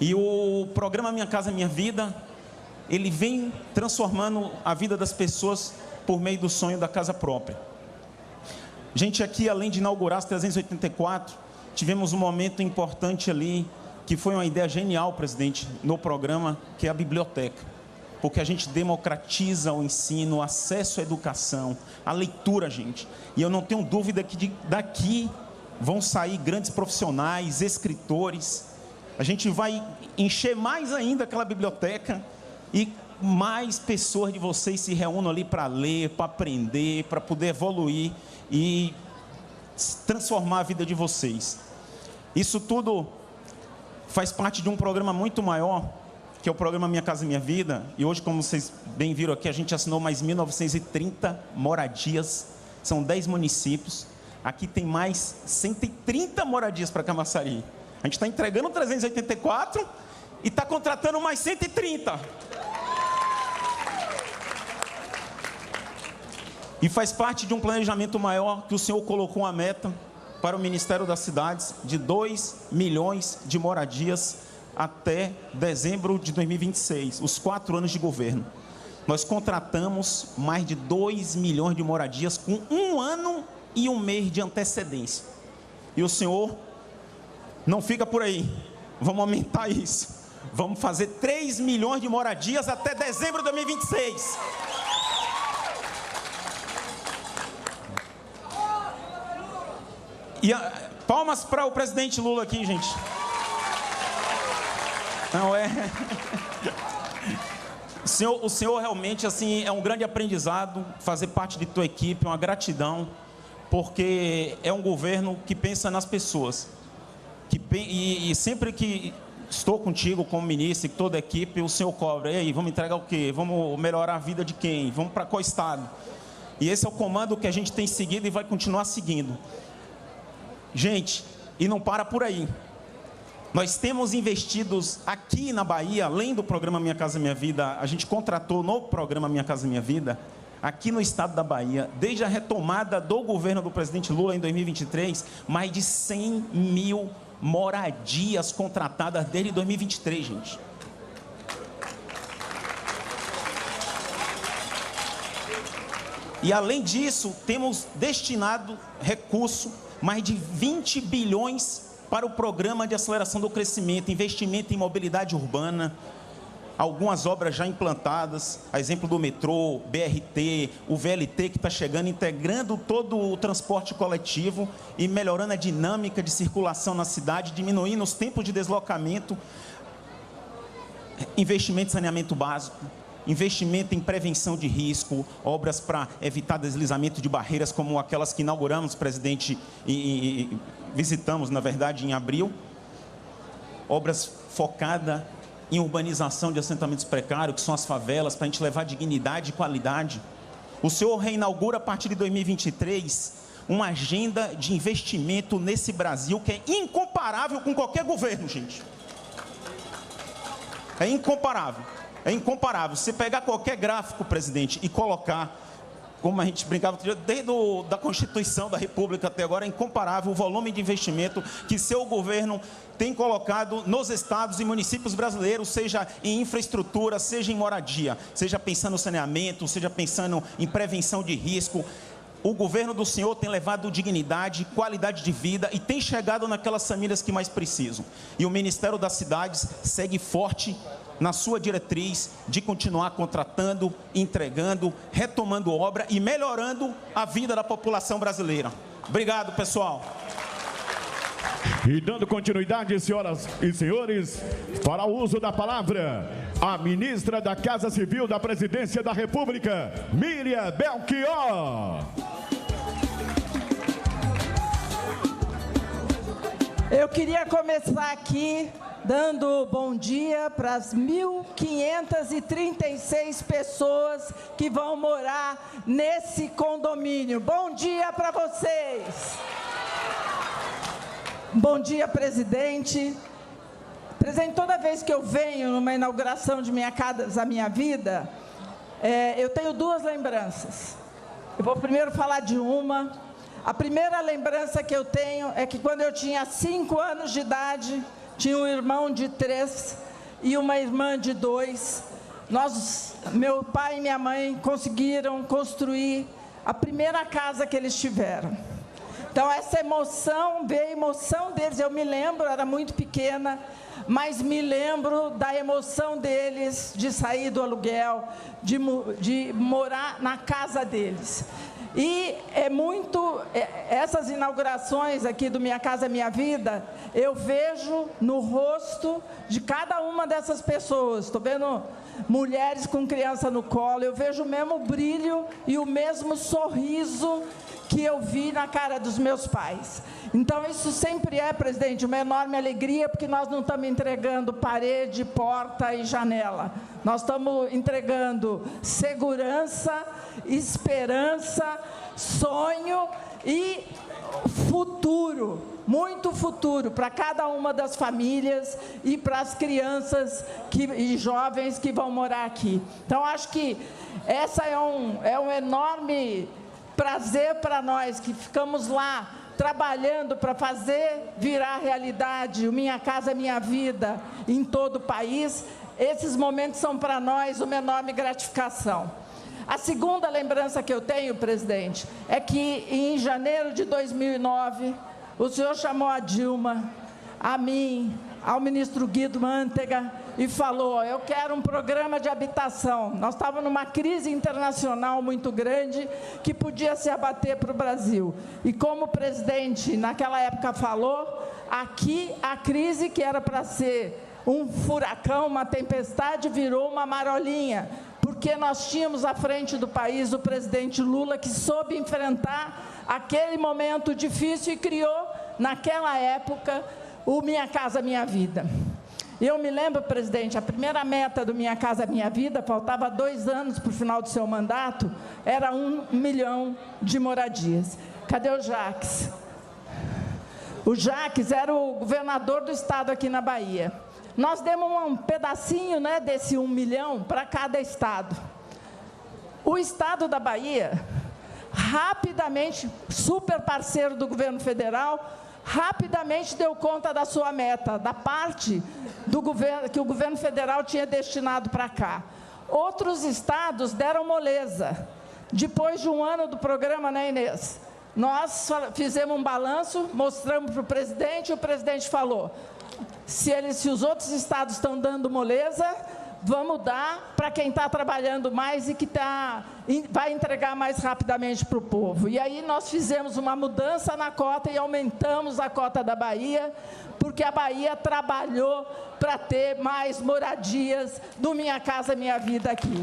E o programa Minha Casa Minha Vida, ele vem transformando a vida das pessoas por meio do sonho da casa própria. Gente, aqui, além de inaugurar as 384, tivemos um momento importante ali, que foi uma ideia genial, presidente, no programa, que é a biblioteca. Porque a gente democratiza o ensino, o acesso à educação, a leitura, gente. E eu não tenho dúvida que daqui vão sair grandes profissionais, escritores. A gente vai encher mais ainda aquela biblioteca e mais pessoas de vocês se reúnam ali para ler, para aprender, para poder evoluir e transformar a vida de vocês. Isso tudo faz parte de um programa muito maior, que é o programa Minha Casa Minha Vida, e hoje, como vocês bem viram aqui, a gente assinou mais 1.930 moradias, são 10 municípios, aqui tem mais 130 moradias para Camaçari. A gente está entregando 384 e está contratando mais 130. E faz parte de um planejamento maior que o senhor colocou uma meta para o Ministério das Cidades de 2 milhões de moradias até dezembro de 2026, os 4 anos de governo. Nós contratamos mais de 2 milhões de moradias com 1 ano e 1 mês de antecedência. E o senhor não fica por aí, vamos aumentar isso. Vamos fazer 3 milhões de moradias até dezembro de 2026. E palmas para o presidente Lula aqui, gente. Não é? O senhor realmente, assim, é um grande aprendizado fazer parte de tua equipe, uma gratidão, porque é um governo que pensa nas pessoas. E sempre que estou contigo como ministro e toda a equipe, o senhor cobra, e aí, vamos entregar o quê? Vamos melhorar a vida de quem? Vamos para qual estado? E esse é o comando que a gente tem seguido e vai continuar seguindo. Gente, e não para por aí. Nós temos investidos aqui na Bahia, além do programa Minha Casa Minha Vida, a gente contratou no programa Minha Casa Minha Vida, aqui no estado da Bahia, desde a retomada do governo do presidente Lula em 2023, mais de 100 mil moradias contratadas desde 2023, gente. E além disso, temos destinado recurso, mais de 20 bilhões para o programa de aceleração do crescimento, investimento em mobilidade urbana, algumas obras já implantadas, a exemplo do metrô, BRT, o VLT que está chegando, integrando todo o transporte coletivo e melhorando a dinâmica de circulação na cidade, diminuindo os tempos de deslocamento, investimento em saneamento básico, investimento em prevenção de risco, obras para evitar deslizamento de barreiras, como aquelas que inauguramos, presidente, e visitamos, na verdade, em abril. Obras focadas em urbanização de assentamentos precários, que são as favelas, para a gente levar dignidade e qualidade. O senhor reinaugura, a partir de 2023, uma agenda de investimento nesse Brasil que é incomparável com qualquer governo, gente. É incomparável. É incomparável. Se pegar qualquer gráfico, presidente, e colocar, como a gente brincava, desde a Constituição da República até agora, é incomparável o volume de investimento que seu governo tem colocado nos estados e municípios brasileiros, seja em infraestrutura, seja em moradia, seja pensando no saneamento, seja pensando em prevenção de risco. o governo do senhor tem levado dignidade, qualidade de vida e tem chegado naquelas famílias que mais precisam. E o Ministério das Cidades segue forte na sua diretriz de continuar contratando, entregando, retomando obra e melhorando a vida da população brasileira. Obrigado, pessoal. E dando continuidade, senhoras e senhores, para o uso da palavra, a ministra da Casa Civil da Presidência da República, Miriam Belchior. Eu queria começar aqui dando bom dia para as 1.536 pessoas que vão morar nesse condomínio. Bom dia para vocês! Bom dia, presidente. Presidente, toda vez que eu venho numa inauguração de Minha Casa Minha Vida, eu tenho duas lembranças. Eu vou primeiro falar de uma. A primeira lembrança que eu tenho é que quando eu tinha 5 anos de idade, tinha um irmão de 3 e uma irmã de 2. Meu pai e minha mãe conseguiram construir a primeira casa que eles tiveram. Então, essa emoção, ver a emoção deles, eu me lembro, era muito pequena, mas me lembro da emoção deles de sair do aluguel, de morar na casa deles. E essas inaugurações aqui do Minha Casa Minha Vida, eu vejo no rosto de cada uma dessas pessoas, estou vendo mulheres com criança no colo, eu vejo o mesmo brilho e o mesmo sorriso que eu vi na cara dos meus pais. Então, isso sempre é, presidente, uma enorme alegria, porque nós não estamos entregando parede, porta e janela. Nós estamos entregando segurança, esperança, sonho e futuro, muito futuro para cada uma das famílias e para as crianças e jovens que vão morar aqui. Então, acho que essa é um enorme prazer para nós que ficamos lá trabalhando para fazer virar realidade o Minha Casa Minha Vida em todo o país. Esses momentos são para nós uma enorme gratificação. A segunda lembrança que eu tenho, presidente, é que em janeiro de 2009, o senhor chamou a Dilma, a mim, ao ministro Guido Mantega e falou: eu quero um programa de habitação. Nós estávamos numa crise internacional muito grande que podia se abater para o Brasil. E como o presidente naquela época falou, aqui a crise que era para ser um furacão, uma tempestade, virou uma marolinha, porque nós tínhamos à frente do país o presidente Lula, que soube enfrentar aquele momento difícil e criou, naquela época, o Minha Casa Minha Vida. Eu me lembro, presidente, a primeira meta do Minha Casa Minha Vida, faltava 2 anos para o final do seu mandato, era 1 milhão de moradias. Cadê o Jacques? O Jacques era o governador do estado aqui na Bahia. Nós demos um pedacinho, né, desse 1 milhão para cada estado. O estado da Bahia, rapidamente, super parceiro do governo federal, rapidamente deu conta da sua meta, da parte do governo, que o governo federal tinha destinado para cá. Outros estados deram moleza. Depois de 1 ano do programa, né, Inês? Nós fizemos um balanço, mostramos para o presidente falou: se os outros estados estão dando moleza, vamos dar para quem está trabalhando mais e que vai entregar mais rapidamente para o povo. E aí nós fizemos uma mudança na cota e aumentamos a cota da Bahia, porque a Bahia trabalhou para ter mais moradias do Minha Casa Minha Vida aqui.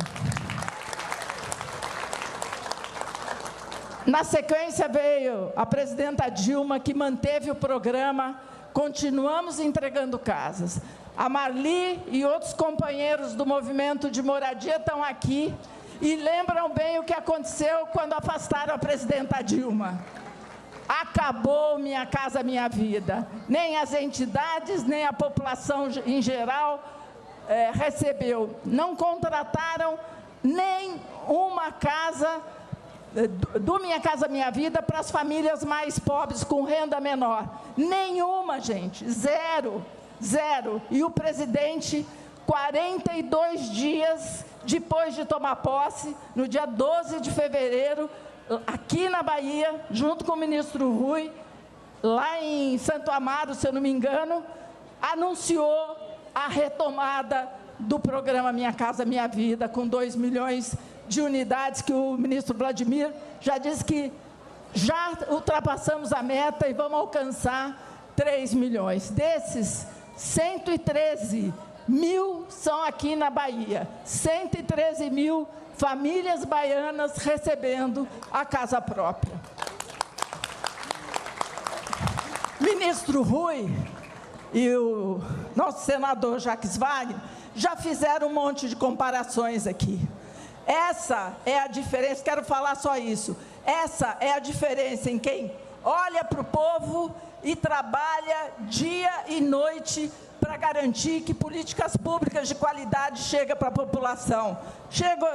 Na sequência veio a presidenta Dilma, que manteve o programa, continuamos entregando casas. A Marli e outros companheiros do movimento de moradia estão aqui e lembram bem o que aconteceu quando afastaram a presidenta Dilma. Acabou Minha Casa Minha Vida. Nem as entidades, nem a população em geral recebeu. Não contrataram nem uma casa do Minha Casa Minha Vida para as famílias mais pobres com renda menor. Nenhuma, gente. Zero. E o presidente, 42 dias depois de tomar posse, no dia 12 de fevereiro, aqui na Bahia, junto com o ministro Rui, lá em Santo Amaro, se eu não me engano, anunciou a retomada do programa Minha Casa Minha Vida, com 2 milhões de unidades, que o ministro Vladimir já disse que já ultrapassamos a meta e vamos alcançar 3 milhões. Desses, 113 mil são aqui na Bahia. 113 mil famílias baianas recebendo a casa própria. Ministro Rui e o nosso senador Jacques Wagner já fizeram um monte de comparações aqui. Essa é a diferença, quero falar só isso. Essa é a diferença em quem olha para o povo e trabalha dia e noite para garantir que políticas públicas de qualidade cheguem para a população.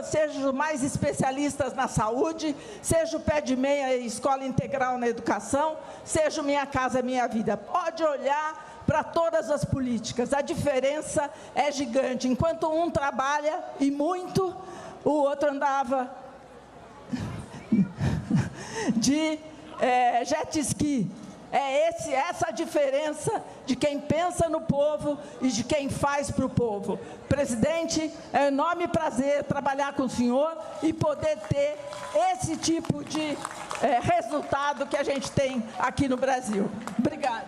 Sejam mais especialistas na saúde, seja o pé de meia e escola integral na educação, seja o Minha Casa Minha Vida. Pode olhar para todas as políticas, a diferença é gigante. Enquanto um trabalha e muito, o outro andava de jet ski. É essa a diferença de quem pensa no povo e de quem faz para o povo. Presidente, é um enorme prazer trabalhar com o senhor e poder ter esse tipo de resultado que a gente tem aqui no Brasil. Obrigada.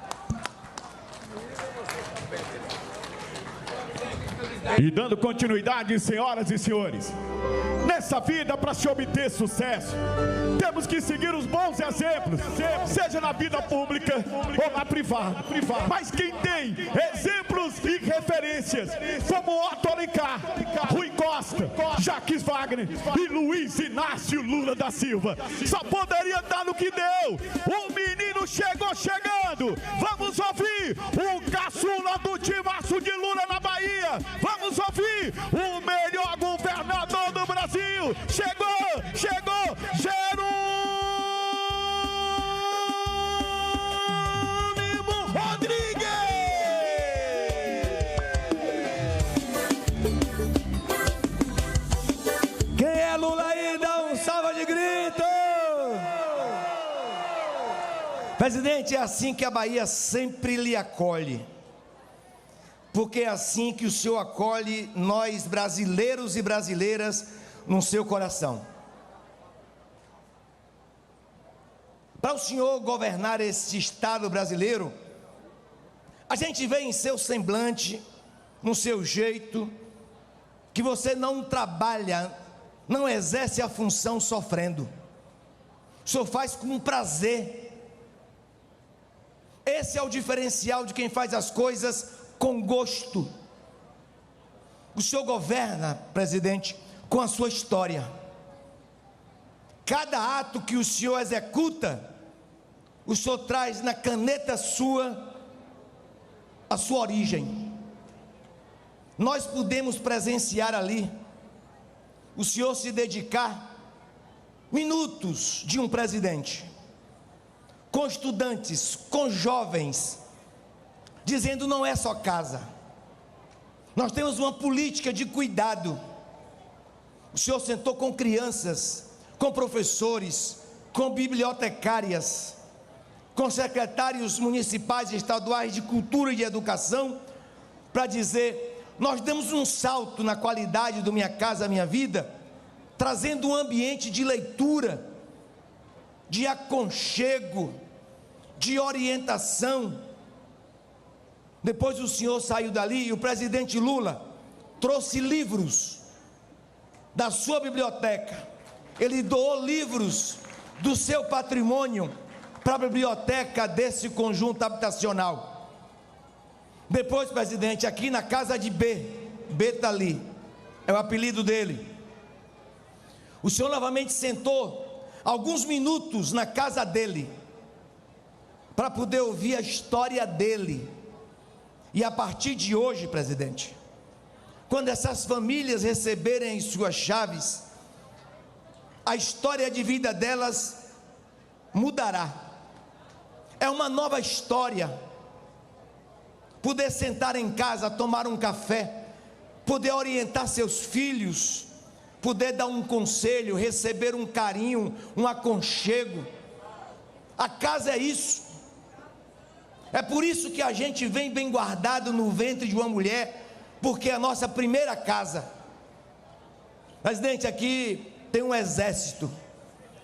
E dando continuidade, senhoras e senhores, nessa vida, para se obter sucesso, temos que seguir os bons exemplos, seja na vida pública ou na privada. Mas quem tem exemplos e referências como Otto Alencar, Rui Costa, Jacques Wagner e Luiz Inácio Lula da Silva, só poderia dar no que deu. O menino chegou chegando. Vamos ouvir o caçula do timaço de Lula na Bahia. Vamos ouvir o melhor governador do Brasil. Chegou, Jerônimo Rodrigues! Quem é Lula aí, dá um salva de grito! Presidente, é assim que a Bahia sempre lhe acolhe. Porque é assim que o senhor acolhe nós, brasileiros e brasileiras, no seu coração. Para o senhor governar esse Estado brasileiro, a gente vê em seu semblante, no seu jeito, que você não trabalha, não exerce a função sofrendo. O senhor faz com prazer. Esse é o diferencial de quem faz as coisas com gosto. O senhor governa, presidente, com a sua história. Cada ato que o senhor executa, o senhor traz na caneta sua a sua origem. Nós podemos presenciar ali o senhor se dedicar minutos de um presidente, com estudantes, com jovens, dizendo: não é só casa, nós temos uma política de cuidado. O senhor sentou com crianças, com professores, com bibliotecárias, com secretários municipais e estaduais de cultura e de educação, para dizer: nós demos um salto na qualidade do Minha Casa Minha Vida, trazendo um ambiente de leitura, de aconchego, de orientação. Depois o senhor saiu dali e o presidente Lula trouxe livros da sua biblioteca. Ele doou livros do seu patrimônio para a biblioteca desse conjunto habitacional. Depois, presidente, aqui na casa de B está ali, é o apelido dele. O senhor novamente sentou alguns minutos na casa dele, para poder ouvir a história dele. E a partir de hoje, presidente, quando essas famílias receberem as suas chaves, a história de vida delas mudará. É uma nova história. Poder sentar em casa, tomar um café, poder orientar seus filhos, poder dar um conselho, receber um carinho, um aconchego. A casa é isso. É por isso que a gente vem bem guardado no ventre de uma mulher, porque é a nossa primeira casa. Presidente, aqui tem um exército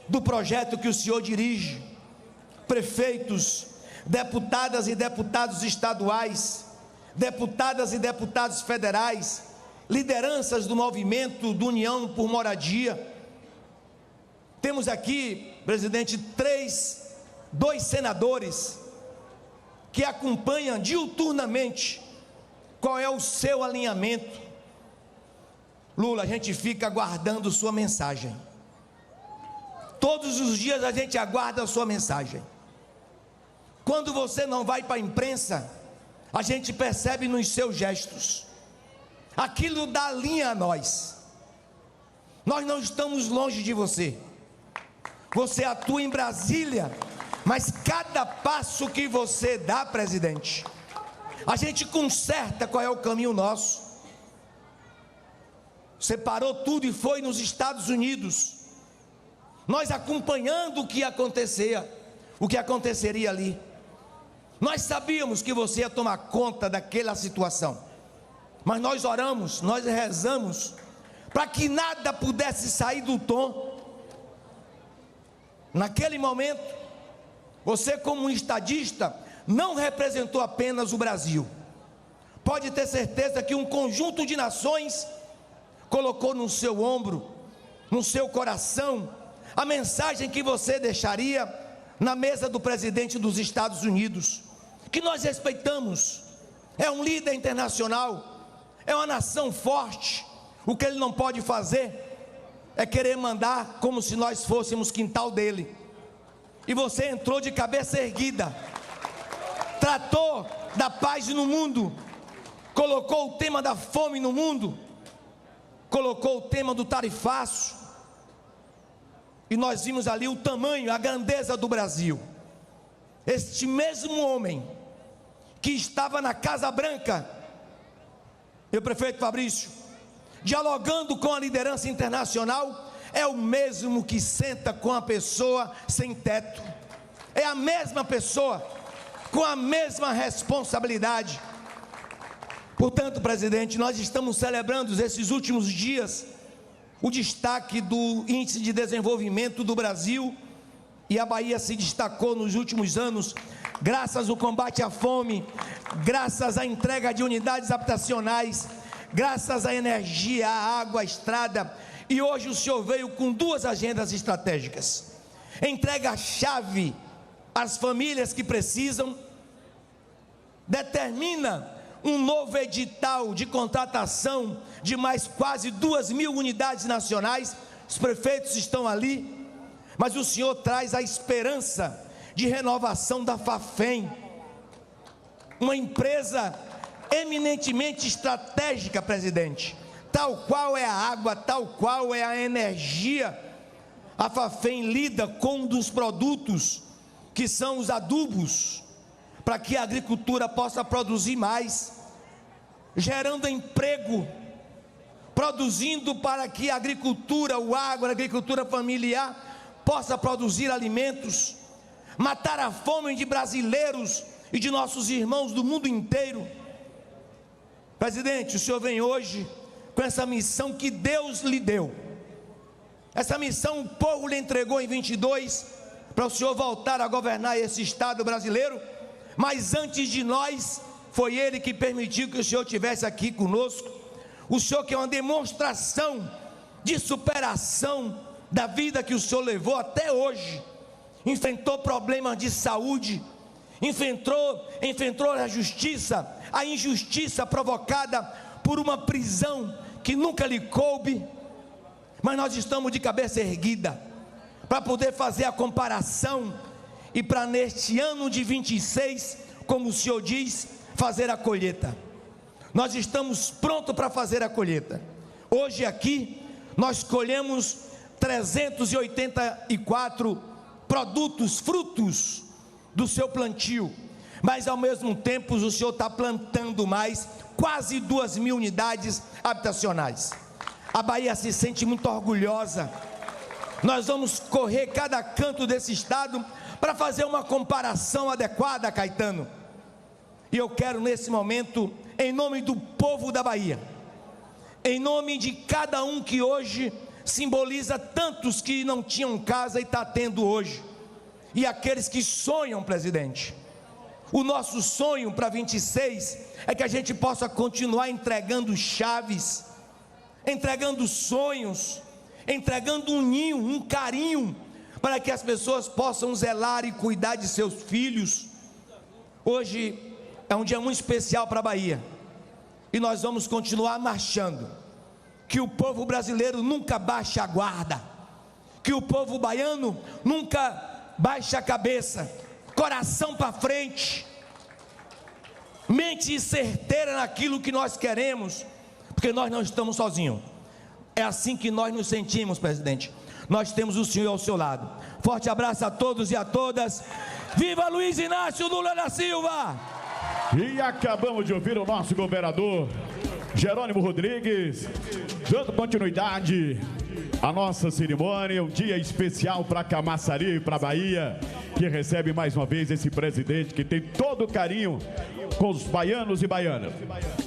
do projeto que o senhor dirige, prefeitos, deputadas e deputados estaduais, deputadas e deputados federais, lideranças do movimento do União por Moradia. Temos aqui, presidente, dois senadores que acompanham diuturnamente qual é o seu alinhamento. Lula, a gente fica aguardando sua mensagem. Todos os dias a gente aguarda a sua mensagem. Quando você não vai para a imprensa, a gente percebe nos seus gestos. Aquilo dá linha a nós. Nós não estamos longe de você. Você atua em Brasília, mas cada passo que você dá, presidente, a gente conserta qual é o caminho nosso. Você parou tudo e foi nos Estados Unidos, nós acompanhando o que aconteceria ali. Nós sabíamos que você ia tomar conta daquela situação, mas nós oramos, nós rezamos, para que nada pudesse sair do tom. Naquele momento, você, como um estadista, não representou apenas o Brasil. Pode ter certeza que um conjunto de nações colocou no seu ombro, no seu coração, a mensagem que você deixaria na mesa do presidente dos Estados Unidos, que nós respeitamos. É um líder internacional, é uma nação forte. O que ele não pode fazer é querer mandar como se nós fôssemos quintal dele. E você entrou de cabeça erguida, tratou da paz no mundo, colocou o tema da fome no mundo, colocou o tema do tarifaço, e nós vimos ali o tamanho, a grandeza do Brasil. Este mesmo homem que estava na Casa Branca, meu prefeito Fabrício, dialogando com a liderança internacional, é o mesmo que senta com a pessoa sem teto. É a mesma pessoa, com a mesma responsabilidade. Portanto, presidente, nós estamos celebrando esses últimos dias o destaque do Índice de Desenvolvimento do Brasil, e a Bahia se destacou nos últimos anos, graças ao combate à fome, graças à entrega de unidades habitacionais, graças à energia, à água, à estrada. E hoje o senhor veio com duas agendas estratégicas: entrega a chave às famílias que precisam, determina um novo edital de contratação de mais quase 2.000 unidades nacionais. Os prefeitos estão ali, mas o senhor traz a esperança de renovação da Fafem, uma empresa eminentemente estratégica, presidente, tal qual é a água, tal qual é a energia. A Fafem lida com um dos produtos que são os adubos, para que a agricultura possa produzir mais, gerando emprego, produzindo para que a agricultura, o agro, a agricultura familiar, possa produzir alimentos, matar a fome de brasileiros e de nossos irmãos do mundo inteiro. Presidente, o senhor vem hoje com essa missão que Deus lhe deu. Essa missão o povo lhe entregou em 22, para o senhor voltar a governar esse estado brasileiro. Mas antes de nós, foi ele que permitiu que o senhor estivesse aqui conosco. O senhor que é uma demonstração de superação da vida que o senhor levou até hoje. Enfrentou problemas de saúde, enfrentou a justiça, a injustiça provocada por uma prisão que nunca lhe coube. Mas nós estamos de cabeça erguida para poder fazer a comparação e para neste ano de 26, como o senhor diz, fazer a colheita. Nós estamos prontos para fazer a colheita. Hoje aqui nós colhemos 384 produtos, frutos do seu plantio, mas ao mesmo tempo o senhor está plantando mais quase 2.000 unidades habitacionais. A Bahia se sente muito orgulhosa. Nós vamos correr cada canto desse estado para fazer uma comparação adequada, Caetano. E eu quero nesse momento, em nome do povo da Bahia, em nome de cada um que hoje simboliza tantos que não tinham casa e está tendo hoje, e aqueles que sonham, presidente. O nosso sonho para 26 é que a gente possa continuar entregando chaves, entregando sonhos, entregando um ninho, um carinho, para que as pessoas possam zelar e cuidar de seus filhos. Hoje é um dia muito especial para a Bahia, e nós vamos continuar marchando. Que o povo brasileiro nunca baixe a guarda, que o povo baiano nunca baixe a cabeça, coração para frente, mente certeira naquilo que nós queremos, porque nós não estamos sozinhos. É assim que nós nos sentimos, presidente. Nós temos o senhor ao seu lado. Forte abraço a todos e a todas. Viva Luiz Inácio Lula da Silva! E acabamos de ouvir o nosso governador Jerônimo Rodrigues, dando continuidade à nossa cerimônia, um dia especial para Camaçari e para a Bahia, que recebe mais uma vez esse presidente que tem todo o carinho com os baianos e baianas.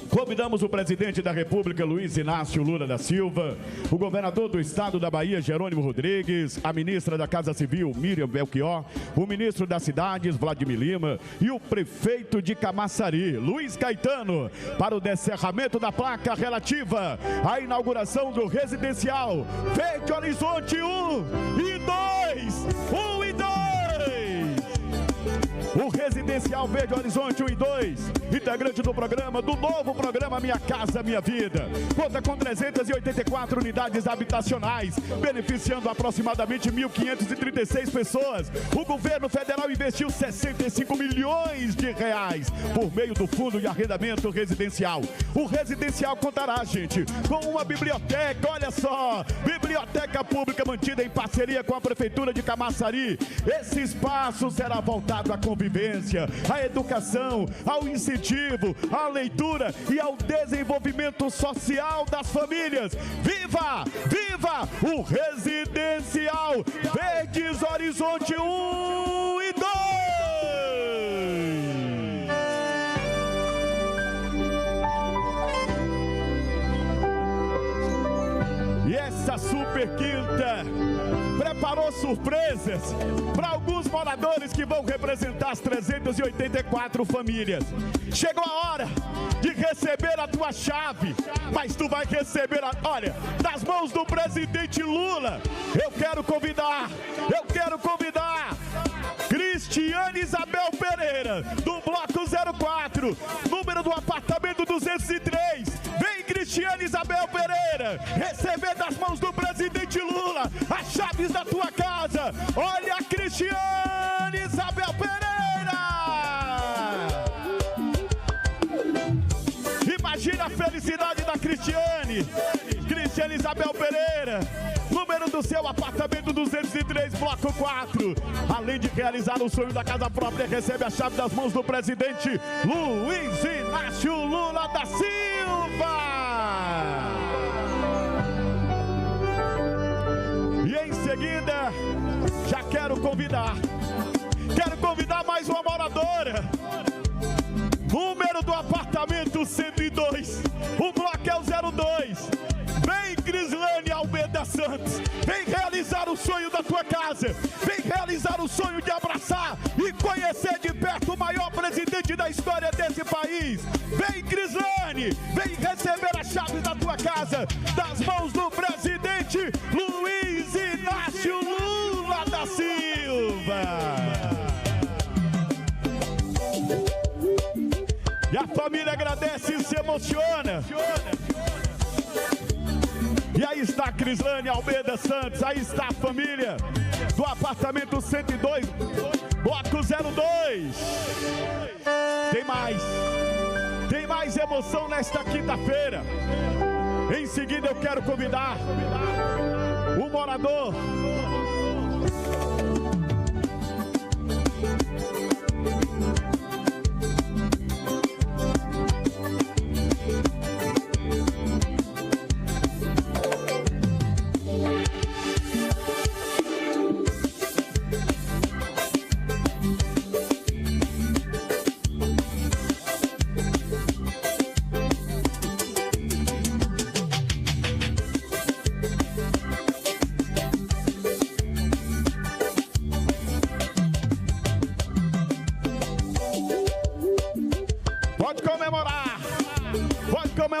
Convidamos o presidente da República, Luiz Inácio Lula da Silva, o governador do estado da Bahia, Jerônimo Rodrigues, a ministra da Casa Civil, Miriam Belchior, o ministro das Cidades, Vladimir Lima, e o prefeito de Camaçari, Luiz Caetano, para o descerramento da placa relativa à inauguração do residencial Verde Horizonte 1 e 2. 1 e 2. O Residencial Verde Horizonte 1 e 2, integrante do programa, do novo programa Minha Casa Minha Vida, conta com 384 unidades habitacionais, beneficiando aproximadamente 1.536 pessoas. O governo federal investiu 65 milhões de reais por meio do Fundo de Arrendamento Residencial. O residencial contará, gente, com uma biblioteca, olha só, biblioteca pública mantida em parceria com a Prefeitura de Camaçari. Esse espaço será voltado à convivência, à educação, ao incentivo, à leitura e ao desenvolvimento social das famílias. Viva! Viva o Residencial Verdes Horizonte 1 e 2! E essa super quinta preparou surpresas para alguns moradores que vão representar as 384 famílias. Chegou a hora de receber a tua chave, mas tu vai receber, olha, das mãos do presidente Lula. Eu quero convidar Cristiane Isabel Pereira, do bloco 04, número do apartamento 203. Vem, Cristiane Isabel Pereira, receber das mãos do presidente Lula as chaves da tua casa. Olha a Cristiane Isabel Pereira! Imagina a felicidade da Cristiane Isabel Pereira, número do seu apartamento 203, bloco 4. Além de realizar o sonho da casa própria, recebe a chave das mãos do presidente Luiz Inácio Lula da Silva. E em seguida, já quero convidar mais uma moradora. Número do apartamento 102, o bloco é o 02. Vem, Crislane Almeida Santos, vem realizar o sonho da tua casa, vem realizar o sonho de abraçar e conhecer de perto o maior presidente da história desse país. Vem, Crislane, vem receber a chave da tua casa das mãos do presidente Luiz Inácio Lula da Silva. E a família agradece e se emociona. E aí está a Crislane Almeida Santos, aí está a família do apartamento 102, bloco 02. Tem mais emoção nesta quinta-feira. Em seguida eu quero convidar o morador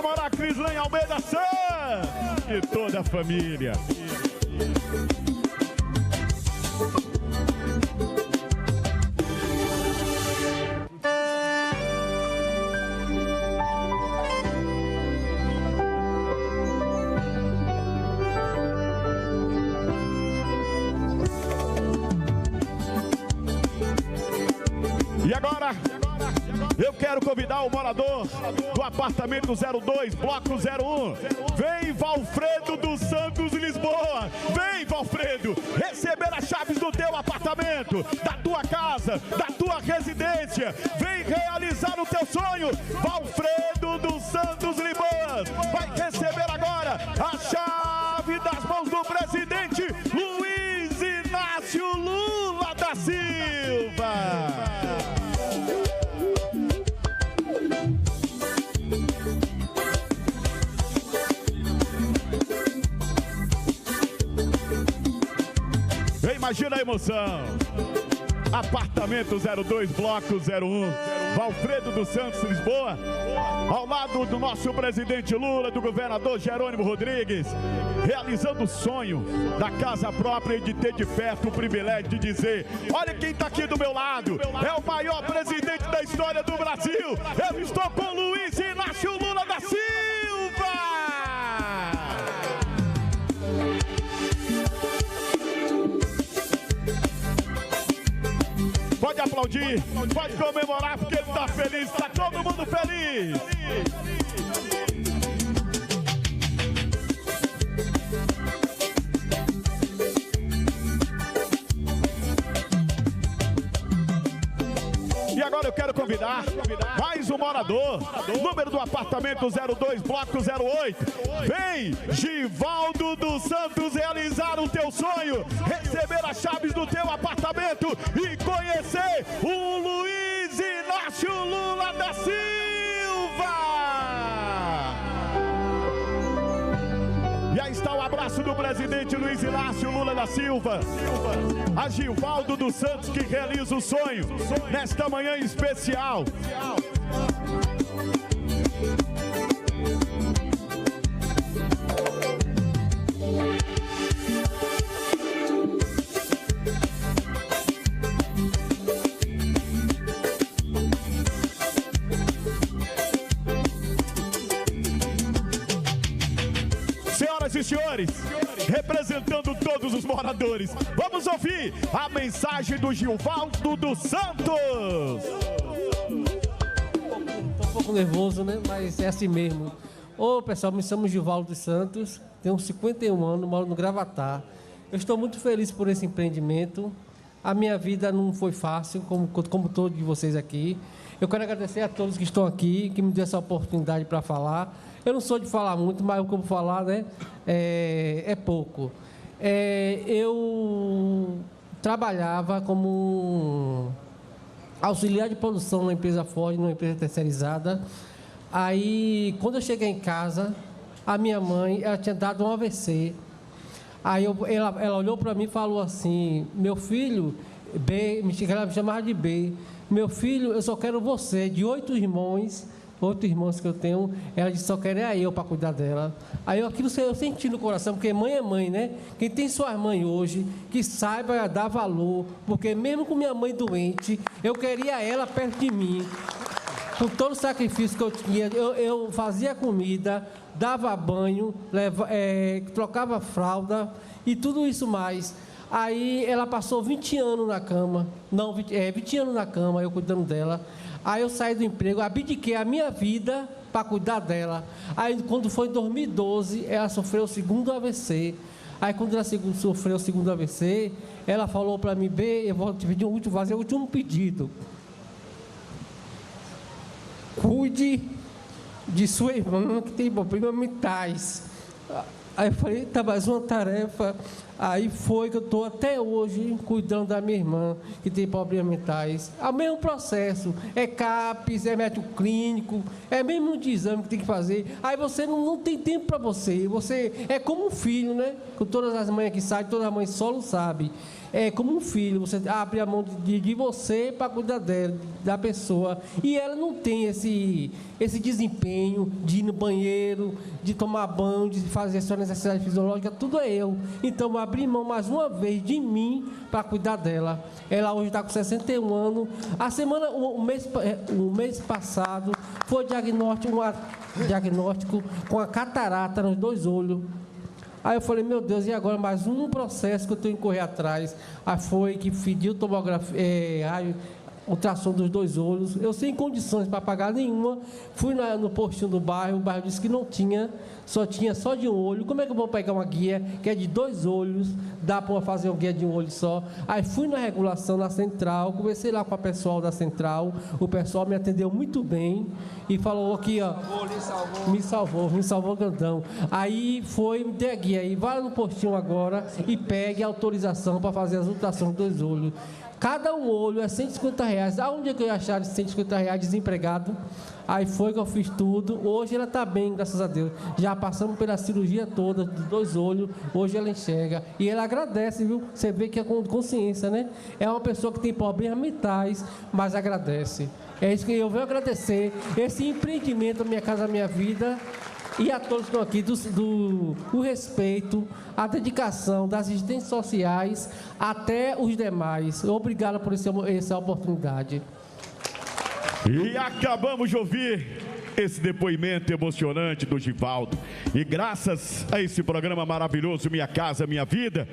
comemorar Crislane Almeida Santos e toda a família. E agora, eu quero convidar o morador do apartamento 02, bloco 01. Vem, Valfredo dos Santos, Lisboa. Vem, Valfredo, receber as chaves do teu apartamento, da tua casa, da tua residência. Vem realizar o teu sonho. Valfredo dos Santos, Lisboa. Vai receber agora a chave das mãos do presidente Luiz Inácio Lula da Silva. Imagina a emoção. Apartamento 02, bloco 01, Valfredo dos Santos, Lisboa, ao lado do nosso presidente Lula, do governador Jerônimo Rodrigues, realizando o sonho da casa própria e de ter de perto o privilégio de dizer: olha quem está aqui do meu lado, é o maior presidente da história do Brasil. Eu estou com Luiz Inácio Lula da Silva. Pode aplaudir, pode comemorar, porque ele está feliz, está todo mundo feliz. E agora eu quero convidar mais um morador, número do apartamento 02, bloco 08. Vem, Givaldo dos Santos, realizar o teu sonho, receber as chaves do teu apartamento e conhecer o Luiz Inácio Lula da Silva. E aí está o abraço do presidente Luiz Inácio Lula da Silva, a Givaldo dos Santos, que realiza o sonho nesta manhã especial. Senhoras e senhores, representando todos os moradores, vamos ouvir a mensagem do Givaldo dos Santos. Estou um pouco nervoso, né? Mas é assim mesmo. Ô pessoal, me chamo Givaldo dos Santos, tenho 51 anos, moro no Gravatá. Eu estou muito feliz por esse empreendimento. A minha vida não foi fácil, como todos de vocês aqui. Eu quero agradecer a todos que estão aqui, que me deu essa oportunidade para falar. Eu não sou de falar muito, mas o que eu vou falar, né, é pouco. Eu trabalhava como auxiliar de produção na empresa Ford, numa empresa terceirizada. Aí, quando eu cheguei em casa, a minha mãe, ela tinha dado um AVC. Aí ela olhou para mim e falou assim: meu filho, B, ela me chamava de B, meu filho, eu só quero você, de 8 irmãos que eu tenho. Ela disse: só quero eu para cuidar dela. Aí aquilo eu senti no coração, porque mãe é mãe, né? Quem tem suas mães hoje, que saiba dar valor, porque mesmo com minha mãe doente, eu queria ela perto de mim. Com todo o sacrifício que eu tinha, eu fazia comida, dava banho, trocava fralda e tudo isso mais. Aí ela passou 20 anos na cama, 20 anos na cama, eu cuidando dela. Aí eu saí do emprego, abdiquei a minha vida para cuidar dela. Aí quando foi em 2012, ela sofreu o segundo AVC. Aí quando ela sofreu o segundo AVC, ela falou para mim: B, eu vou te pedir fazer o último pedido. Cuide de sua irmã que tem problemas mentais. Aí eu falei: tá, mais uma tarefa. Aí foi que eu estou até hoje cuidando da minha irmã, que tem problemas mentais. É o mesmo processo, é CAPES, é médico clínico, é mesmo de exame que tem que fazer. Aí você não tem tempo para você é como um filho, né? Com todas as mães que saem, todas as mães solo sabem. É como um filho, você abre a mão de você para cuidar dela, da pessoa. E ela não tem esse desempenho de ir no banheiro, de tomar banho, de fazer sua necessidade fisiológica, tudo é eu. Então, eu abri mão mais uma vez de mim para cuidar dela. Ela hoje está com 61 anos. O mês passado, foi diagnóstico com a catarata nos 2 olhos. Aí eu falei, meu Deus, e agora mais um processo que eu tenho que correr atrás. Aí foi que pediu tomografia, ultrassom dos 2 olhos. Eu sem condições para pagar nenhuma. Fui no postinho do bairro, o bairro disse que não tinha, tinha só de um olho. Como é que eu vou pegar uma guia que é de 2 olhos? Dá para fazer uma guia de um olho só. Aí fui na regulação, na central, conversei lá com o pessoal da central. O pessoal me atendeu muito bem e falou aqui, ó, me salvou grandão. Aí foi, me dei a guia aí, vai no postinho agora e pegue a autorização para fazer as ultrassons dos 2 olhos. Cada um olho é R$150. Aonde é que eu ia achar R$150 desempregado? Aí foi que eu fiz tudo. Hoje ela está bem, graças a Deus. Já passamos pela cirurgia toda, de 2 olhos. Hoje ela enxerga. E ela agradece, viu? Você vê que é com consciência, né? É uma pessoa que tem problemas mentais, mas agradece. É isso que eu venho agradecer. Esse empreendimento, Minha Casa Minha Vida. E a todos que estão aqui, o respeito, a dedicação das assistentes sociais até os demais. Obrigado por essa oportunidade. E acabamos de ouvir esse depoimento emocionante do Givaldo. E graças a esse programa maravilhoso, Minha Casa Minha Vida,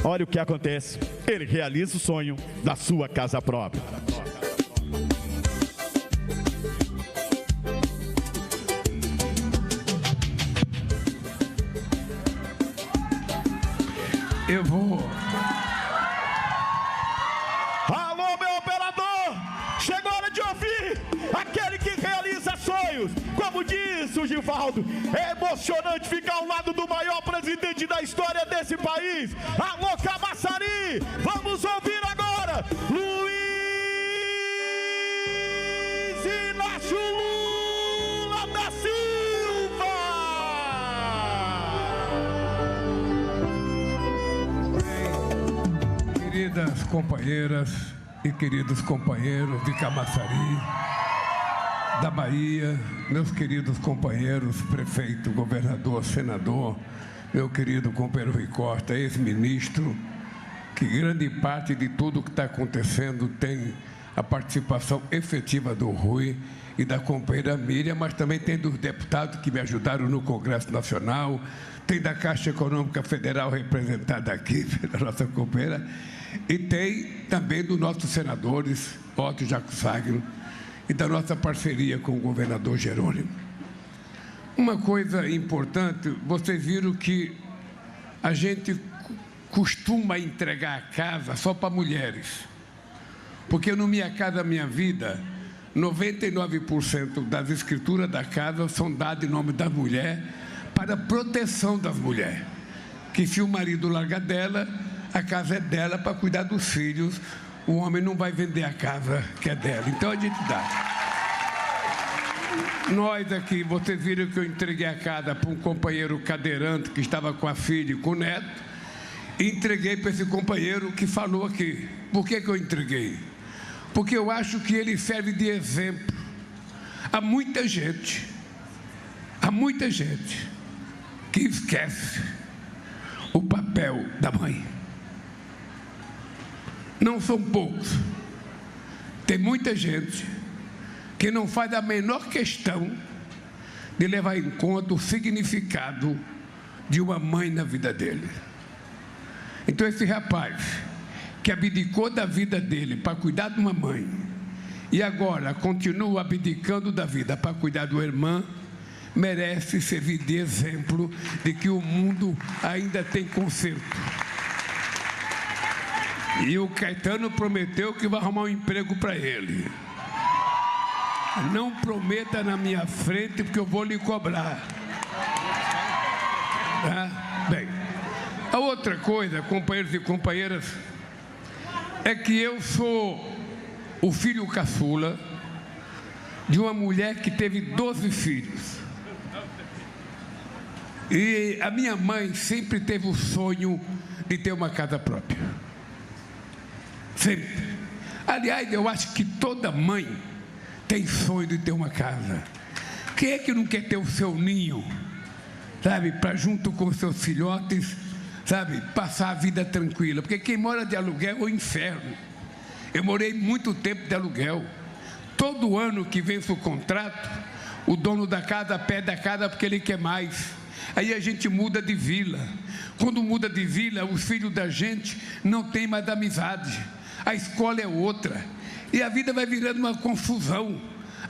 olha o que acontece. Ele realiza o sonho da sua casa própria. Eu vou. Alô, meu operador! Chegou a hora de ouvir aquele que realiza sonhos. Como disse o Givaldo, é emocionante ficar ao lado do maior presidente da história desse país. Alô, Camaçari! Vamos ouvir agora Luiz Inácio Lula da Silva! Queridas companheiras e queridos companheiros de Camaçari, da Bahia, meus queridos companheiros, prefeito, governador, senador, meu querido companheiro Rui Costa, ex-ministro, que grande parte de tudo que está acontecendo tem a participação efetiva do Rui e da companheira Miriam, mas também tem dos deputados que me ajudaram no Congresso Nacional, tem da Caixa Econômica Federal representada aqui pela nossa companheira, e tem também dos nossos senadores, Otto Jaco Sagno, e da nossa parceria com o governador Jerônimo. Uma coisa importante, vocês viram que a gente costuma entregar a casa só para mulheres, porque no Minha Casa Minha Vida, 99% das escrituras da casa são dadas em nome da mulher para proteção das mulheres, que se o marido larga dela, a casa é dela para cuidar dos filhos, o homem não vai vender a casa que é dela, então a gente dá. Nós aqui, vocês viram que eu entreguei a casa para um companheiro cadeirante que estava com a filha e com o neto, e entreguei para esse companheiro que falou aqui. Por que eu entreguei? Porque eu acho que ele serve de exemplo a muita gente que esquece o papel da mãe. Não são poucos. Tem muita gente que não faz a menor questão de levar em conta o significado de uma mãe na vida dele. Então esse rapaz que abdicou da vida dele para cuidar de uma mãe e agora continua abdicando da vida para cuidar de uma irmã, merece servir de exemplo de que o mundo ainda tem conserto. E o Caetano prometeu que vai arrumar um emprego para ele. Não prometa na minha frente, porque eu vou lhe cobrar. Bem, A outra coisa, companheiros e companheiras, é que eu sou o filho caçula de uma mulher que teve 12 filhos. E a minha mãe sempre teve o sonho de ter uma casa própria. Sempre. Aliás, eu acho que toda mãe tem sonho de ter uma casa. Quem é que não quer ter o seu ninho, sabe, para junto com os seus filhotes, sabe, passar a vida tranquila? Porque quem mora de aluguel é o inferno. Eu morei muito tempo de aluguel. Todo ano que vence o contrato, o dono da casa pede a casa porque ele quer mais. Aí a gente muda de vila. Quando muda de vila, os filhos da gente não têm mais amizade. A escola é outra. E a vida vai virando uma confusão.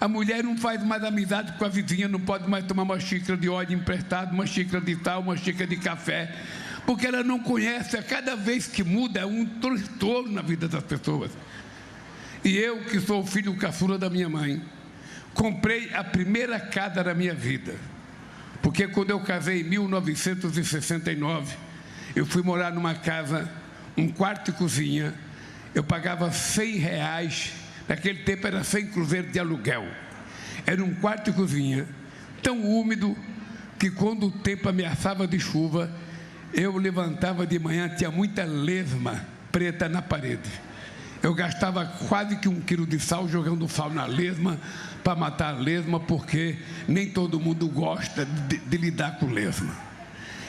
A mulher não faz mais amizade com a vizinha, não pode mais tomar uma xícara de óleo emprestado, uma xícara de tal, uma xícara de café, porque ela não conhece. A cada vez que muda é um transtorno na vida das pessoas. E eu, que sou o filho caçula da minha mãe, comprei a primeira casa da minha vida. Porque quando eu casei em 1969, eu fui morar numa casa, um quarto e cozinha, eu pagava R$100, naquele tempo era 100 cruzeiros de aluguel. Era um quarto e cozinha, tão úmido, que quando o tempo ameaçava de chuva, eu levantava de manhã, tinha muita lesma preta na parede. Eu gastava quase que 1 quilo de sal, jogando sal na lesma, para matar a lesma, porque nem todo mundo gosta de lidar com lesma.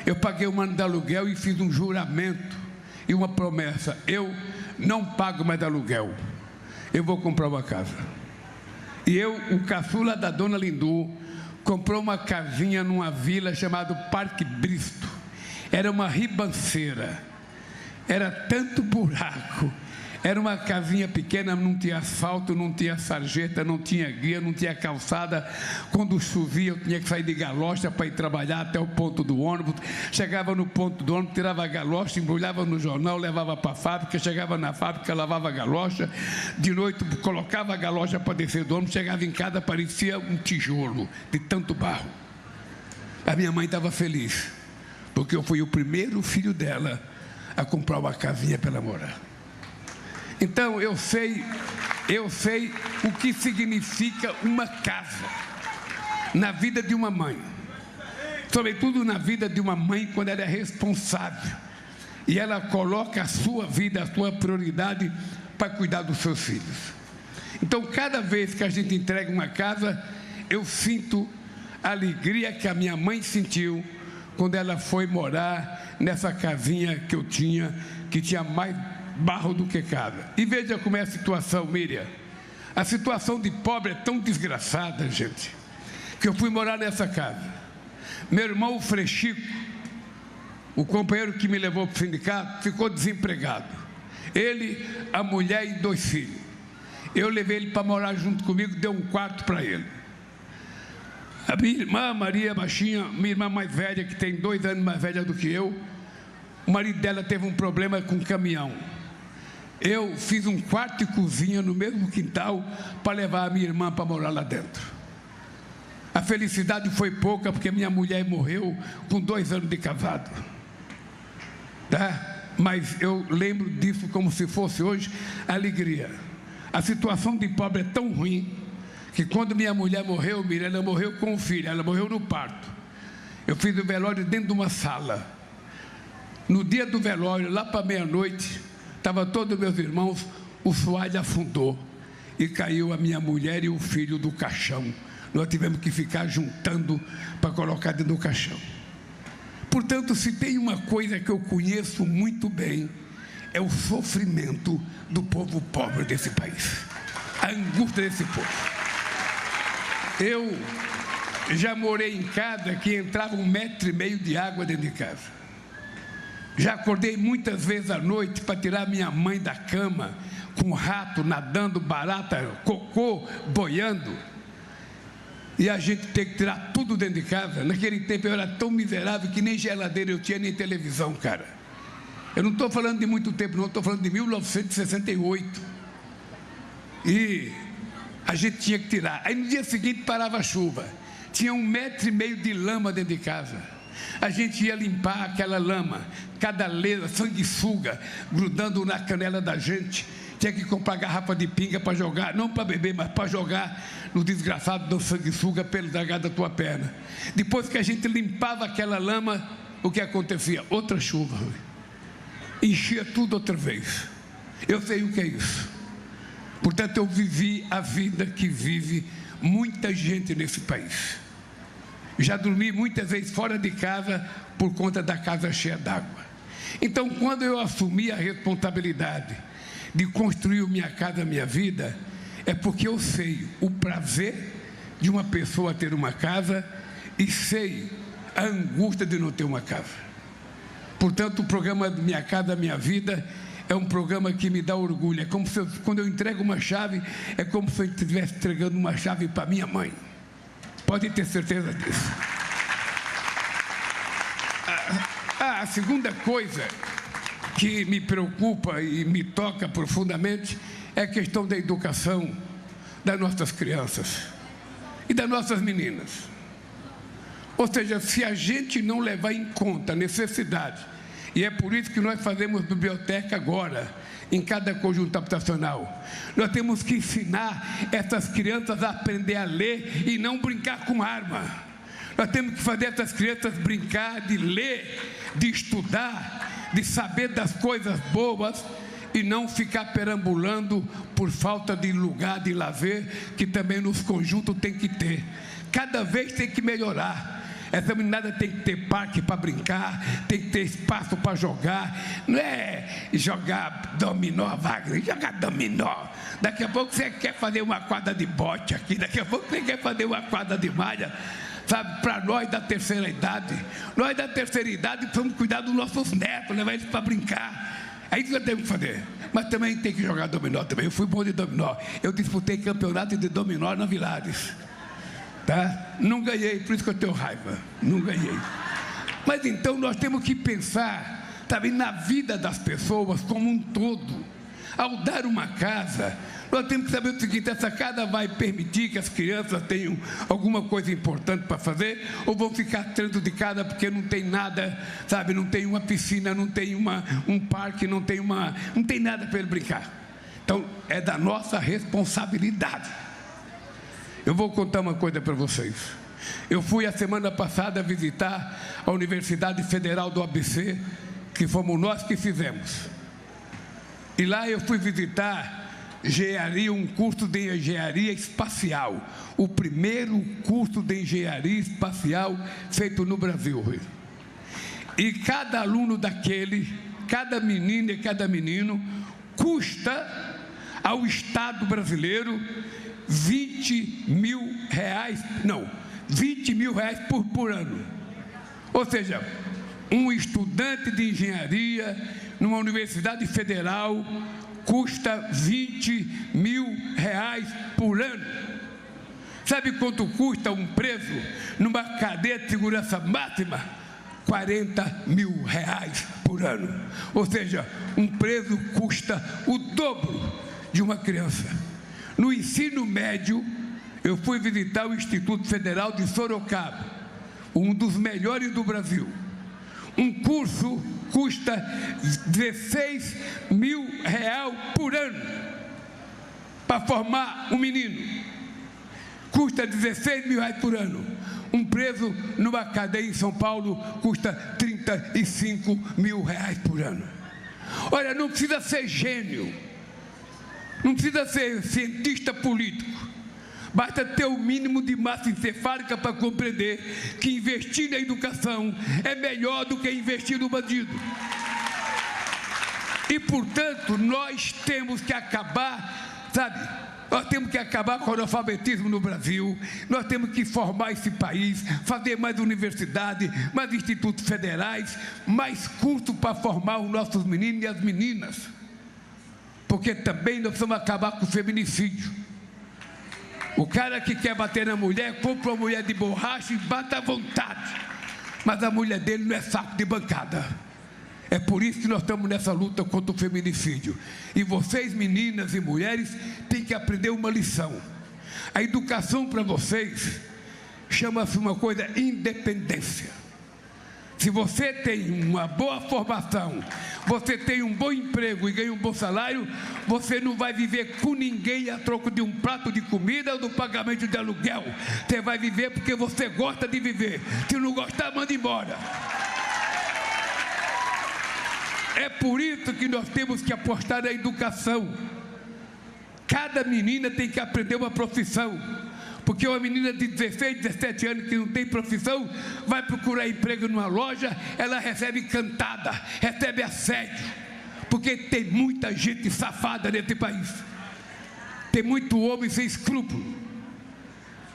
Eu paguei um ano de aluguel e fiz um juramento e uma promessa: eu não pago mais de aluguel, eu vou comprar uma casa. E eu, o caçula da dona Lindu, comprou uma casinha numa vila chamada Parque Bristo. Era uma ribanceira, era tanto buraco. Era uma casinha pequena, não tinha asfalto, não tinha sarjeta, não tinha guia, não tinha calçada. Quando chovia, eu tinha que sair de galocha para ir trabalhar até o ponto do ônibus. Chegava no ponto do ônibus, tirava a galocha, embrulhava no jornal, levava para a fábrica. Chegava na fábrica, lavava a galocha. De noite, colocava a galocha para descer do ônibus. Chegava em casa, parecia um tijolo de tanto barro. A minha mãe estava feliz, porque eu fui o primeiro filho dela a comprar uma casinha para ela morar. Então, eu sei o que significa uma casa na vida de uma mãe, sobretudo na vida de uma mãe quando ela é responsável e ela coloca a sua vida, a sua prioridade para cuidar dos seus filhos. Então, cada vez que a gente entrega uma casa, eu sinto a alegria que a minha mãe sentiu quando ela foi morar nessa casinha que eu tinha, que tinha mais barro do que casa. E veja como é a situação, Miriam. A situação de pobre é tão desgraçada, gente, que eu fui morar nessa casa. Meu irmão, o Frechico, o companheiro que me levou para o sindicato, ficou desempregado. Ele, a mulher e 2 filhos. Eu levei ele para morar junto comigo, dei um quarto para ele. A minha irmã, Maria Baixinha, minha irmã mais velha, que tem 2 anos mais velha do que eu, o marido dela teve um problema com caminhão. Eu fiz um quarto e cozinha no mesmo quintal para levar a minha irmã para morar lá dentro. A felicidade foi pouca, porque minha mulher morreu com 2 anos de casado. Tá? Mas eu lembro disso como se fosse hoje alegria. A situação de pobre é tão ruim que quando minha mulher morreu, Miriam, ela morreu com o filho, ela morreu no parto. Eu fiz o velório dentro de uma sala. No dia do velório, lá para meia-noite, estavam todos meus irmãos, o soalho afundou e caiu a minha mulher e o filho do caixão. Nós tivemos que ficar juntando para colocar dentro do caixão. Portanto, se tem uma coisa que eu conheço muito bem, é o sofrimento do povo pobre desse país, a angústia desse povo. Eu já morei em casa que entrava 1,5 metro de água dentro de casa. Já acordei muitas vezes à noite para tirar minha mãe da cama, com rato nadando, barata, cocô boiando. E a gente tem que tirar tudo dentro de casa. Naquele tempo eu era tão miserável que nem geladeira eu tinha, nem televisão, cara. Eu não estou falando de muito tempo, não, estou falando de 1968. E a gente tinha que tirar. Aí no dia seguinte parava a chuva. Tinha 1,5 metro de lama dentro de casa. A gente ia limpar aquela lama, cada leira, sanguessuga, grudando na canela da gente. Tinha que comprar garrafa de pinga para jogar, não para beber, mas para jogar no desgraçado do sanguessuga pelo dragado da tua perna. Depois que a gente limpava aquela lama, o que acontecia? Outra chuva. Enchia tudo outra vez. Eu sei o que é isso. Portanto, eu vivi a vida que vive muita gente nesse país. Já dormi muitas vezes fora de casa por conta da casa cheia d'água. Então, quando eu assumi a responsabilidade de construir Minha Casa Minha Vida, é porque eu sei o prazer de uma pessoa ter uma casa e sei a angústia de não ter uma casa. Portanto, o programa Minha Casa Minha Vida é um programa que me dá orgulho. É como se quando eu entrego uma chave, é como se eu estivesse entregando uma chave para minha mãe. Pode ter certeza disso. A segunda coisa que me preocupa e me toca profundamente é a questão da educação das nossas crianças e das nossas meninas. Ou seja, se a gente não levar em conta a necessidade, e é por isso que nós fazemos biblioteca agora, em cada conjunto habitacional. Nós temos que ensinar essas crianças a aprender a ler e não brincar com arma. Nós temos que fazer essas crianças brincar de ler, de estudar, de saber das coisas boas e não ficar perambulando por falta de lugar de lazer, que também nos conjuntos tem que ter. Cada vez tem que melhorar. Essa meninada tem que ter parque para brincar, tem que ter espaço para jogar. Não é jogar dominó, Wagner, jogar dominó. Daqui a pouco você quer fazer uma quadra de bote aqui, daqui a pouco você quer fazer uma quadra de malha. Sabe, para nós da terceira idade, precisamos cuidar dos nossos netos, levar eles para brincar. É isso que nós temos que fazer. Mas também tem que jogar dominó também. Eu fui bom de dominó. Eu disputei campeonato de dominó na Vilares. Tá? Não ganhei, por isso que eu tenho raiva. Não ganhei. Mas então nós temos que pensar, sabe, na vida das pessoas como um todo. Ao dar uma casa, nós temos que saber o seguinte: essa casa vai permitir que as crianças tenham alguma coisa importante para fazer, ou vão ficar dentro de casa porque não tem nada, sabe, não tem uma piscina, não tem um parque, não tem nada para ele brincar. Então é da nossa responsabilidade. Eu vou contar uma coisa para vocês. Eu fui a semana passada visitar a Universidade Federal do ABC, que fomos nós que fizemos. E lá eu fui visitar engenharia, um curso de engenharia espacial. O primeiro curso de engenharia espacial feito no Brasil. E cada aluno daquele, cada menina e cada menino, custa ao Estado brasileiro 20 mil reais por ano. Ou seja, um estudante de engenharia numa universidade federal custa 20 mil reais por ano. Sabe quanto custa um preso numa cadeia de segurança máxima? 40 mil reais por ano. Ou seja, um preso custa o dobro de uma criança. No ensino médio, eu fui visitar o Instituto Federal de Sorocaba, um dos melhores do Brasil. Um curso custa 16 mil reais por ano para formar um menino. Custa 16 mil reais por ano. Um preso numa cadeia em São Paulo custa 35 mil reais por ano. Olha, não precisa ser gênio, não precisa ser cientista político, basta ter o mínimo de massa encefálica para compreender que investir na educação é melhor do que investir no bandido. E, portanto, nós temos que acabar, sabe, nós temos que acabar com o analfabetismo no Brasil, nós temos que formar esse país, fazer mais universidade, mais institutos federais, mais curso para formar os nossos meninos e as meninas. Porque também nós precisamos acabar com o feminicídio. O cara que quer bater na mulher, compra uma mulher de borracha e bate à vontade. Mas a mulher dele não é saco de bancada. É por isso que nós estamos nessa luta contra o feminicídio. E vocês, meninas e mulheres, têm que aprender uma lição. A educação para vocês chama-se uma coisa independência. Se você tem uma boa formação, você tem um bom emprego e ganha um bom salário, você não vai viver com ninguém a troco de um prato de comida ou do pagamento de aluguel. Você vai viver porque você gosta de viver. Se não gostar, manda embora. É por isso que nós temos que apostar na educação. Cada menina tem que aprender uma profissão. Porque uma menina de 16, 17 anos que não tem profissão, vai procurar emprego numa loja, ela recebe cantada, recebe assédio. Porque tem muita gente safada nesse país. Tem muito homem sem escrúpulo.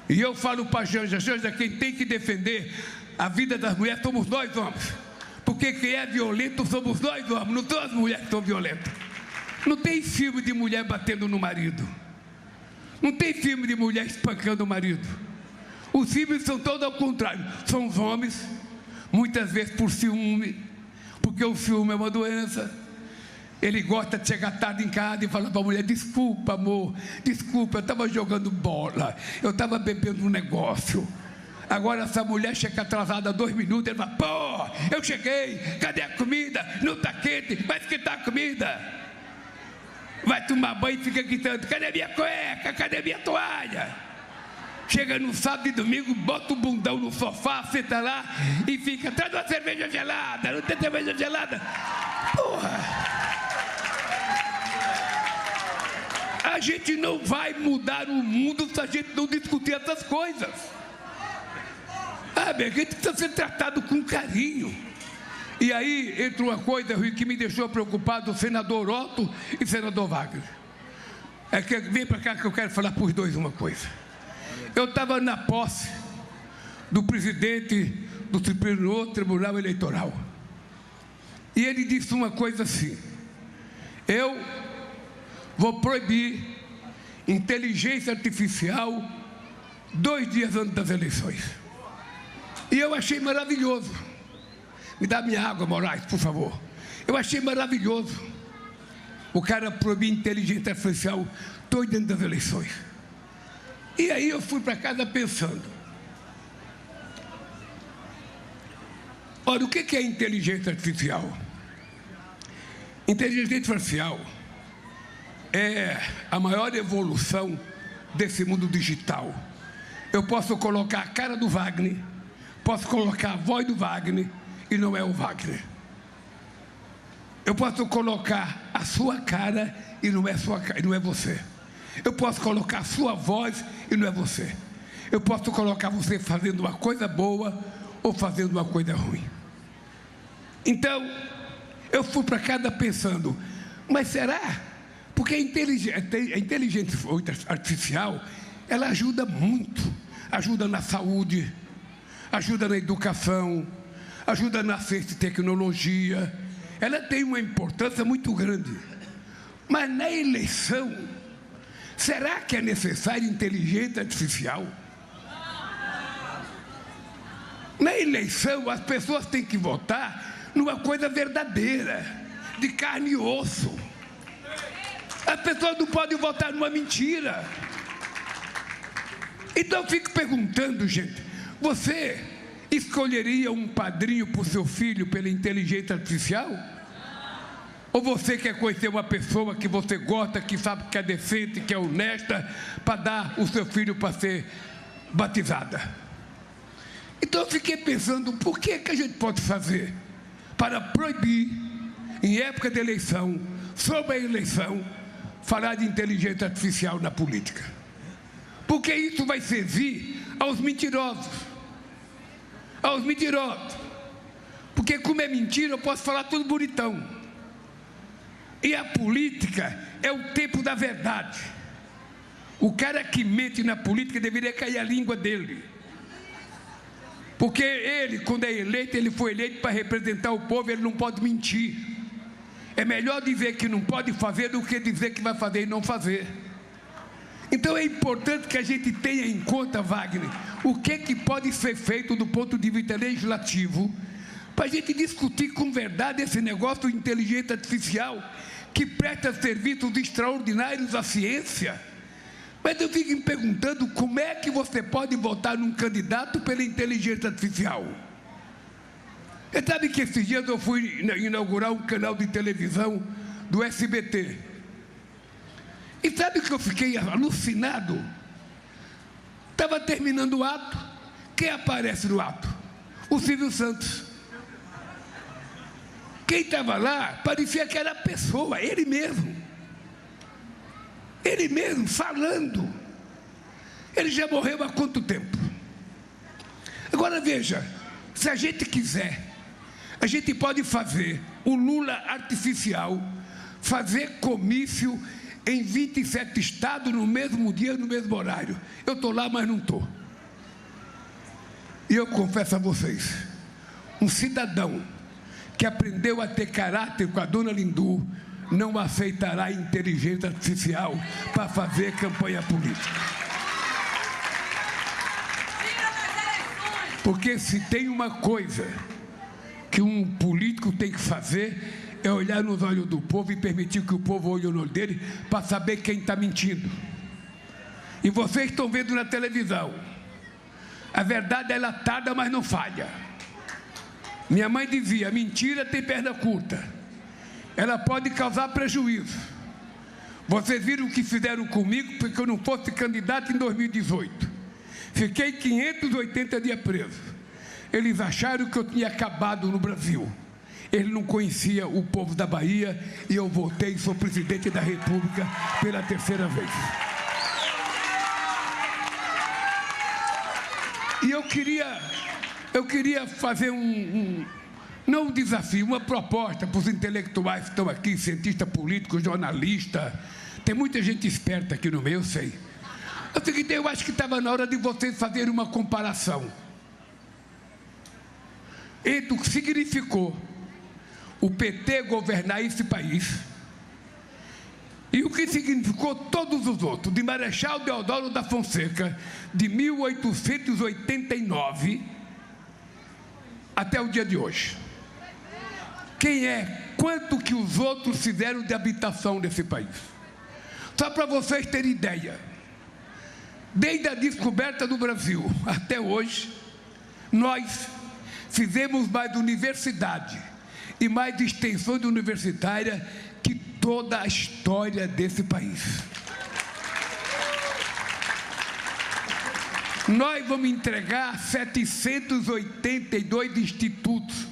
E eu falo para a Janja, quem tem que defender a vida das mulheres somos nós homens. Porque quem é violento somos nós homens, não são as mulheres que são violentas. Não tem filme de mulher batendo no marido. Não tem filme de mulher espancando o marido. Os filmes são todos ao contrário. São os homens, muitas vezes por ciúme, porque o ciúme é uma doença. Ele gosta de chegar tarde em casa e falar para a mulher: desculpa, amor, desculpa, eu estava jogando bola, eu estava bebendo um negócio. Agora essa mulher chega atrasada 2 minutos, ele fala: pô, eu cheguei, cadê a comida? Não está quente, vai esquentar a comida. Vai tomar banho e fica gritando: cadê minha cueca? Cadê minha toalha? Chega no sábado e domingo, bota o bundão no sofá, senta lá e fica: traz uma cerveja gelada. Não tem cerveja gelada? Porra! A gente não vai mudar o mundo se a gente não discutir essas coisas. A gente precisa ser tratado com carinho. E aí entra uma coisa, Rui, que me deixou preocupado: o senador Otto e o senador Wagner. É que vem para cá que eu quero falar para os dois uma coisa. Eu estava na posse do presidente do Superior Tribunal Eleitoral. E ele disse uma coisa assim: eu vou proibir inteligência artificial 2 dias antes das eleições. E eu achei maravilhoso. Me dá minha água, Moraes, por favor. Eu achei maravilhoso o cara proibir inteligência artificial 2 dias antes das eleições. E aí eu fui para casa pensando: olha, o que é inteligência artificial? Inteligência artificial é a maior evolução desse mundo digital. Eu posso colocar a cara do Wagner, posso colocar a voz do Wagner e não é o Wagner. Eu posso colocar a sua cara e não é você. Eu posso colocar a sua voz e não é você. Eu posso colocar você fazendo uma coisa boa ou fazendo uma coisa ruim. Então, eu fui para casa pensando: mas será? Porque a inteligência artificial, ela ajuda muito. Ajuda na saúde, ajuda na educação, ajuda na ciência e tecnologia. Ela tem uma importância muito grande. Mas na eleição, será que é necessária inteligência artificial? Na eleição, as pessoas têm que votar numa coisa verdadeira, de carne e osso. As pessoas não podem votar numa mentira. Então eu fico perguntando, gente: você escolheria um padrinho para o seu filho pela inteligência artificial? Ou você quer conhecer uma pessoa que você gosta, que sabe que é decente, que é honesta, para dar o seu filho para ser batizada? Então eu fiquei pensando: por que a gente pode fazer para proibir, em época de eleição, sobre a eleição, falar de inteligência artificial na política? Porque isso vai servir aos mentirosos. Aos mentirosos. Porque como é mentira, eu posso falar tudo bonitão. E a política é o tempo da verdade. O cara que mente na política deveria cair a língua dele. Porque ele, quando é eleito, ele foi eleito para representar o povo, ele não pode mentir. É melhor dizer que não pode fazer do que dizer que vai fazer e não fazer. Então é importante que a gente tenha em conta, Wagner, o que pode ser feito do ponto de vista legislativo, para a gente discutir com verdade esse negócio de inteligência artificial, que presta serviços extraordinários à ciência. Mas eu fico me perguntando: como é que você pode votar num candidato pela inteligência artificial? Você sabe que esses dias eu fui inaugurar um canal de televisão do SBT. E sabe que eu fiquei alucinado? Estava terminando o ato. Quem aparece no ato? O Silvio Santos. Quem estava lá parecia que era a pessoa, ele mesmo. Ele mesmo, falando. Ele já morreu há quanto tempo? Agora veja, se a gente quiser, a gente pode fazer o Lula artificial, fazer comício em 27 estados no mesmo dia, no mesmo horário. Eu estou lá, mas não estou. E eu confesso a vocês, um cidadão que aprendeu a ter caráter com a dona Lindu não aceitará inteligência artificial para fazer campanha política. Porque se tem uma coisa que um político tem que fazer, é olhar nos olhos do povo e permitir que o povo olhe no olho dele para saber quem está mentindo. E vocês estão vendo na televisão. A verdade é latada, mas não falha. Minha mãe dizia, mentira tem perna curta. Ela pode causar prejuízo. Vocês viram o que fizeram comigo porque eu não fosse candidato em 2018. Fiquei 580 dias preso. Eles acharam que eu tinha acabado no Brasil. Ele não conhecia o povo da Bahia e eu voltei e sou presidente da República pela terceira vez. E eu queria fazer não um desafio, uma proposta para os intelectuais que estão aqui, cientista político, jornalista. Tem muita gente esperta aqui no meio, eu sei. Eu acho que estava na hora de vocês fazerem uma comparação entre o que significou o PT governar esse país e o que significou todos os outros, de Marechal Deodoro da Fonseca, de 1889 até o dia de hoje. Quanto que os outros fizeram de habitação desse país? Só para vocês terem ideia, desde a descoberta do Brasil até hoje, nós fizemos mais universidade e mais extensões universitárias que toda a história desse país. Nós vamos entregar 782 institutos.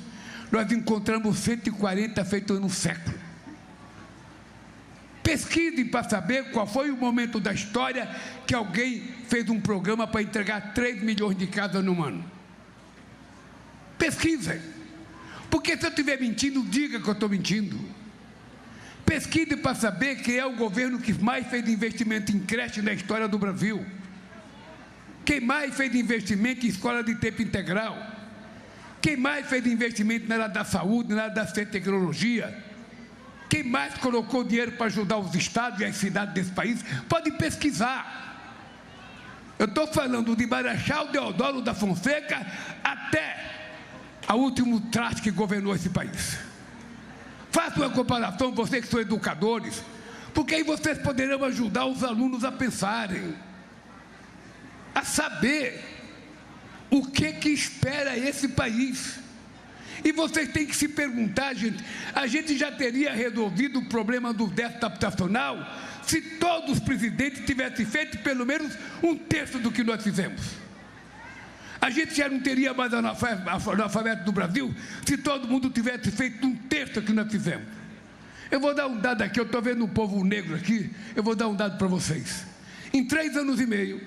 Nós encontramos 140 feitos no século. Pesquisem para saber qual foi o momento da história que alguém fez um programa para entregar 3 milhões de casas no ano. Pesquisem. Porque se eu estiver mentindo, diga que eu estou mentindo. Pesquise para saber quem é o governo que mais fez investimento em creche na história do Brasil. Quem mais fez investimento em escola de tempo integral. Quem mais fez investimento na área da saúde, na área da ciência e tecnologia. Quem mais colocou dinheiro para ajudar os estados e as cidades desse país. Pode pesquisar. Eu estou falando de Marechal Deodoro da Fonseca até o último traste que governou esse país. Faça uma comparação, vocês que são educadores, porque aí vocês poderão ajudar os alunos a pensarem, a saber o que espera esse país. E vocês têm que se perguntar, gente, a gente já teria resolvido o problema do déficit habitacional se todos os presidentes tivessem feito pelo menos 1/3 do que nós fizemos. A gente já não teria mais analfabeto do Brasil se todo mundo tivesse feito 1/3 do que nós fizemos. Eu vou dar um dado aqui, eu estou vendo um povo negro aqui, eu vou dar um dado para vocês. Em 3 anos e meio,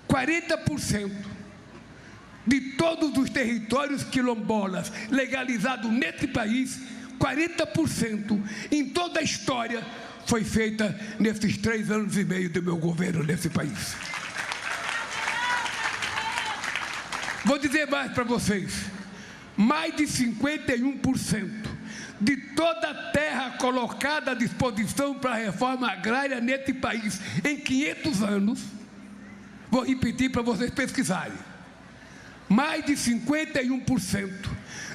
40% de todos os territórios quilombolas legalizados nesse país, 40% em toda a história foi feita nesses 3 anos e meio do meu governo nesse país. Vou dizer mais para vocês, mais de 51% de toda a terra colocada à disposição para a reforma agrária nesse país em 500 anos, vou repetir para vocês pesquisarem, mais de 51%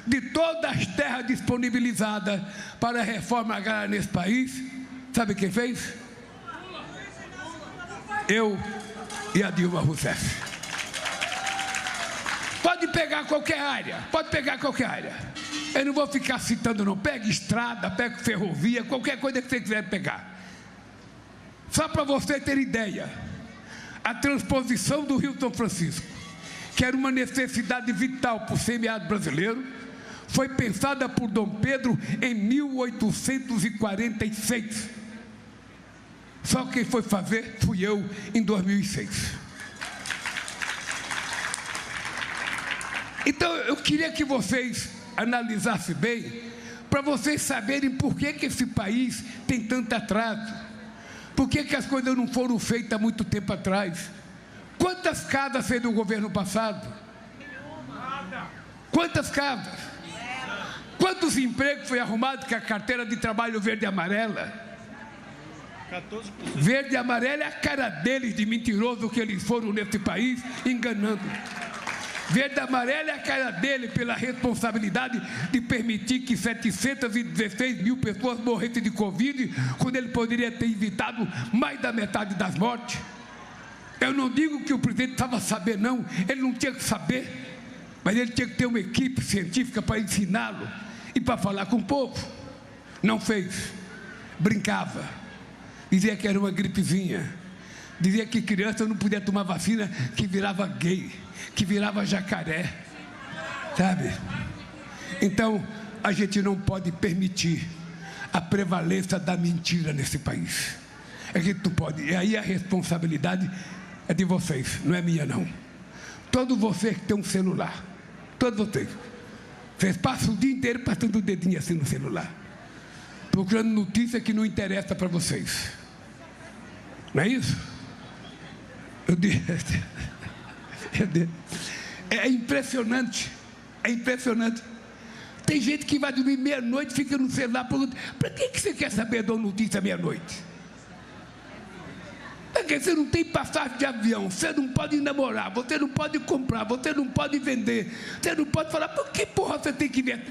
de todas as terras disponibilizadas para a reforma agrária nesse país, sabe quem fez? Eu e a Dilma Rousseff. Pode pegar qualquer área, pode pegar qualquer área. Eu não vou ficar citando não, pega estrada, pega ferrovia, qualquer coisa que você quiser pegar. Só para você ter ideia, a transposição do Rio São Francisco, que era uma necessidade vital para o semiárido brasileiro, foi pensada por Dom Pedro em 1846. Só quem foi fazer fui eu em 2006. Então eu queria que vocês analisassem bem, para vocês saberem por que esse país tem tanto atraso, por que as coisas não foram feitas há muito tempo atrás. Quantas casas fez no governo passado? Quantas casas? Quantos empregos foi arrumado com a carteira de trabalho verde e amarela? 14%. Verde e amarela é a cara deles de mentiroso que eles foram nesse país enganando. Verde e amarela é a cara dele pela responsabilidade de permitir que 716 mil pessoas morressem de Covid, quando ele poderia ter evitado mais da metade das mortes. Eu não digo que o presidente estava sabendo, não, ele não tinha que saber, mas ele tinha que ter uma equipe científica para ensiná-lo e para falar com o povo. Não fez, brincava, dizia que era uma gripezinha, dizia que criança não podia tomar vacina, que virava gay, que virava jacaré, sabe? Então, a gente não pode permitir a prevalência da mentira nesse país. A gente não pode, e aí a responsabilidade é de vocês, não é minha não. Todos vocês que têm um celular, todos vocês passam o dia inteiro passando o dedinho assim no celular, procurando notícia que não interessa para vocês. Não é isso? É impressionante, é impressionante. Tem gente que vai dormir meia-noite, fica no celular, pergunta, para que você quer saber da notícia meia-noite? Porque você não tem passagem de avião, você não pode namorar, você não pode comprar, você não pode vender, você não pode falar, por que porra você tem que ver?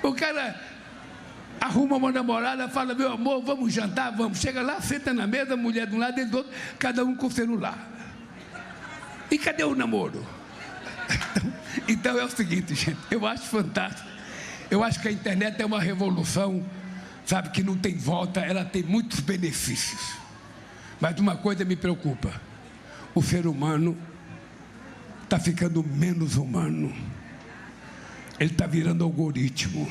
O cara arruma uma namorada, fala, meu amor, vamos jantar, vamos. Chega lá, senta na mesa, mulher de um lado e do outro, cada um com o celular. E cadê o namoro? Então é o seguinte, gente, eu acho fantástico. Eu acho que a internet é uma revolução, sabe, que não tem volta, ela tem muitos benefícios. Mas uma coisa me preocupa, o ser humano está ficando menos humano. Ele está virando algoritmo.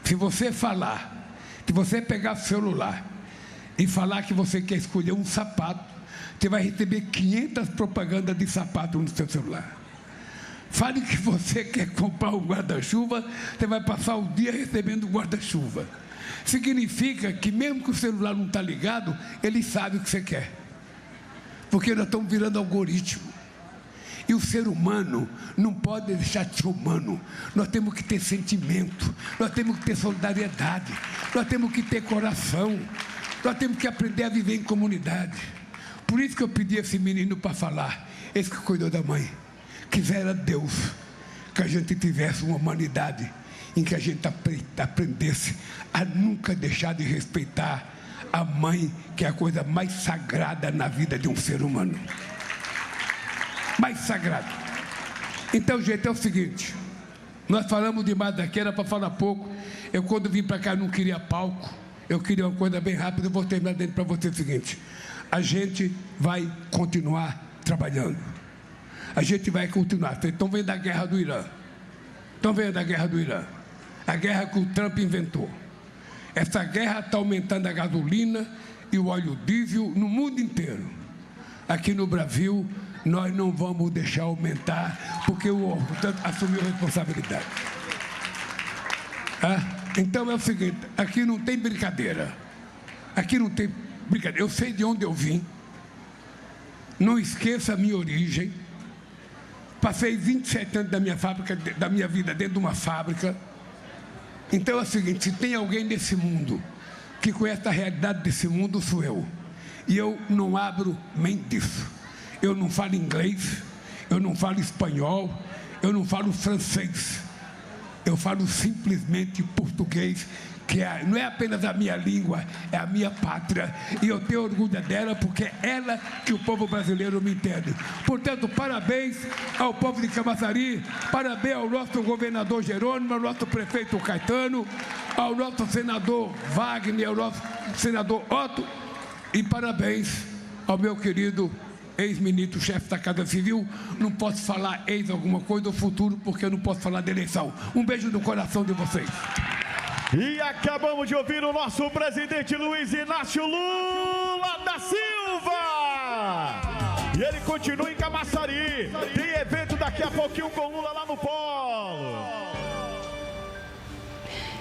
Se você falar, se você pegar o celular e falar que você quer escolher um sapato, você vai receber 500 propagandas de sapato no seu celular. Fale que você quer comprar um guarda-chuva, você vai passar o dia recebendo um guarda-chuva. Significa que mesmo que o celular não está ligado, ele sabe o que você quer. Porque nós estamos virando algoritmo. E o ser humano não pode deixar de ser humano. Nós temos que ter sentimento, nós temos que ter solidariedade, nós temos que ter coração, nós temos que aprender a viver em comunidade. Por isso que eu pedi a esse menino para falar, esse que cuidou da mãe. Quisera Deus que a gente tivesse uma humanidade em que a gente aprendesse a nunca deixar de respeitar a mãe, que é a coisa mais sagrada na vida de um ser humano. Mais sagrado. Então, gente, é o seguinte, nós falamos demais daqui, era para falar pouco. Eu, quando vim para cá, não queria palco, eu queria uma coisa bem rápida. Eu vou terminar dentro para você o seguinte: a gente vai continuar trabalhando, a gente vai continuar. Vocês estão vendo a guerra do Irã, estão vendo a guerra do Irã, a guerra que o Trump inventou. Essa guerra está aumentando a gasolina e o óleo diesel no mundo inteiro. Aqui no Brasil, nós não vamos deixar aumentar, porque o Trump assumiu a responsabilidade. Então é o seguinte, aqui não tem brincadeira. Aqui não tem brincadeira. Eu sei de onde eu vim. Não esqueça a minha origem. Passei 27 anos da minha vida dentro de uma fábrica. Então é o seguinte, se tem alguém nesse mundo que conhece a realidade desse mundo, sou eu. E eu não abro mão disso. Eu não falo inglês, eu não falo espanhol, eu não falo francês. Eu falo simplesmente português, que não é apenas a minha língua, é a minha pátria. E eu tenho orgulho dela, porque é ela que o povo brasileiro me entende. Portanto, parabéns ao povo de Camaçari, parabéns ao nosso governador Jerônimo, ao nosso prefeito Caetano, ao nosso senador Wagner, ao nosso senador Otto, e parabéns ao meu querido ex-ministro, chefe da Casa Civil. Não posso falar ex alguma coisa do futuro, porque eu não posso falar de eleição. Um beijo no coração de vocês. E acabamos de ouvir o nosso presidente Luiz Inácio Lula da Silva. E ele continua em Camaçari. Tem evento daqui a pouquinho com Lula lá no Polo.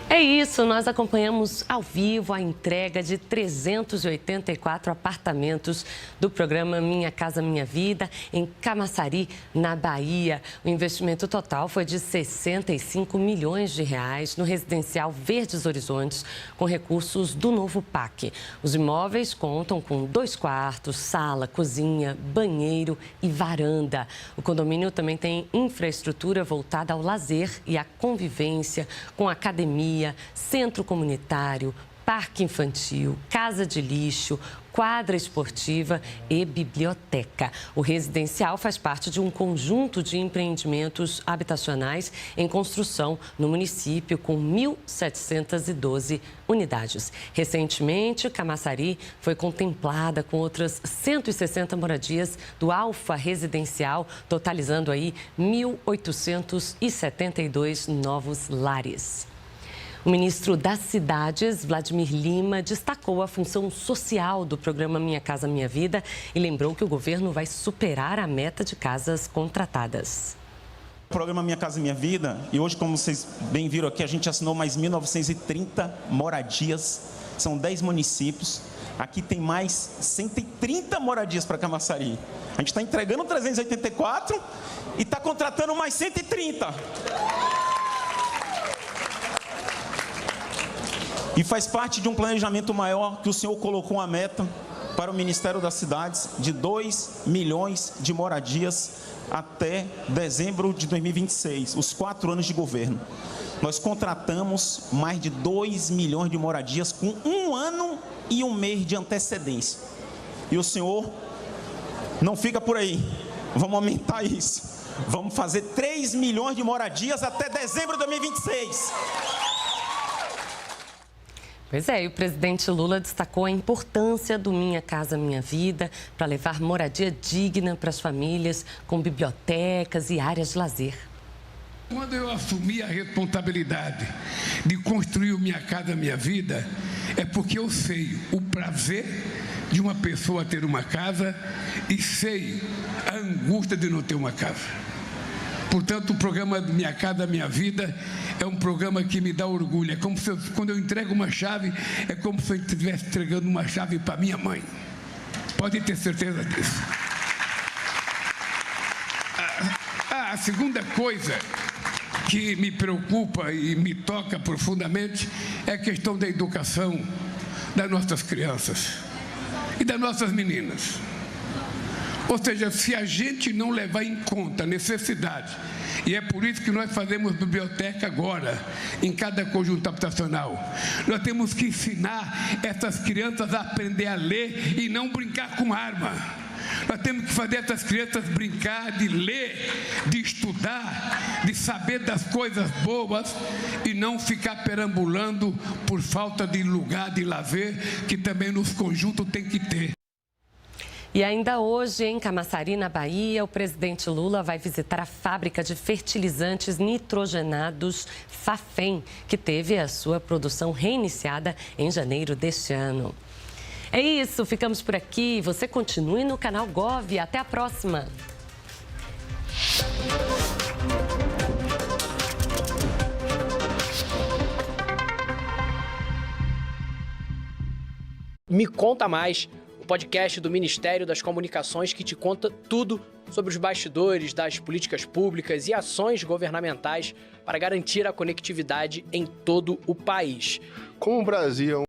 É isso, nós acompanhamos ao vivo a entrega de 384 apartamentos do programa Minha Casa Minha Vida em Camaçari, na Bahia. O investimento total foi de 65 milhões de reais no residencial Verdes Horizontes, com recursos do novo PAC. Os imóveis contam com 2 quartos, sala, cozinha, banheiro e varanda. O condomínio também tem infraestrutura voltada ao lazer e à convivência, com academia, centro comunitário, parque infantil, casa de lixo, quadra esportiva e biblioteca. O residencial faz parte de um conjunto de empreendimentos habitacionais em construção no município, com 1.712 unidades. Recentemente, Camaçari foi contemplada com outras 160 moradias do Alfa Residencial, totalizando aí 1.872 novos lares. O ministro das Cidades, Vladimir Lima, destacou a função social do programa Minha Casa Minha Vida e lembrou que o governo vai superar a meta de casas contratadas. O programa Minha Casa Minha Vida, e hoje, como vocês bem viram aqui, a gente assinou mais 1.930 moradias, são 10 municípios. Aqui tem mais 130 moradias para Camaçari. A gente está entregando 384 e está contratando mais 130. E faz parte de um planejamento maior que o senhor colocou uma meta para o Ministério das Cidades de 2 milhões de moradias até dezembro de 2026, os 4 anos de governo. Nós contratamos mais de 2 milhões de moradias com 1 ano e 1 mês de antecedência. E o senhor não fica por aí, vamos aumentar isso. Vamos fazer 3 milhões de moradias até dezembro de 2026. Pois é, e o presidente Lula destacou a importância do Minha Casa Minha Vida para levar moradia digna para as famílias, com bibliotecas e áreas de lazer. Quando eu assumi a responsabilidade de construir o Minha Casa Minha Vida, é porque eu sei o prazer de uma pessoa ter uma casa e sei a angústia de não ter uma casa. Portanto, o programa Minha Casa Minha Vida é um programa que me dá orgulho. É como se quando eu entrego uma chave, é como se eu estivesse entregando uma chave para minha mãe. Pode ter certeza disso. A segunda coisa que me preocupa e me toca profundamente é a questão da educação das nossas crianças e das nossas meninas. Ou seja, se a gente não levar em conta a necessidade, e é por isso que nós fazemos biblioteca agora, em cada conjunto habitacional, nós temos que ensinar essas crianças a aprender a ler e não brincar com arma. Nós temos que fazer essas crianças brincar de ler, de estudar, de saber das coisas boas e não ficar perambulando por falta de lugar de lazer, que também nos conjuntos tem que ter. E ainda hoje, em Camaçari, na Bahia, o presidente Lula vai visitar a fábrica de fertilizantes nitrogenados Fafem, que teve a sua produção reiniciada em janeiro deste ano. É isso, ficamos por aqui. Você continue no canal Gov. Até a próxima. Me Conta Mais, o podcast do Ministério das Comunicações que te conta tudo sobre os bastidores das políticas públicas e ações governamentais para garantir a conectividade em todo o país. Como o Brasil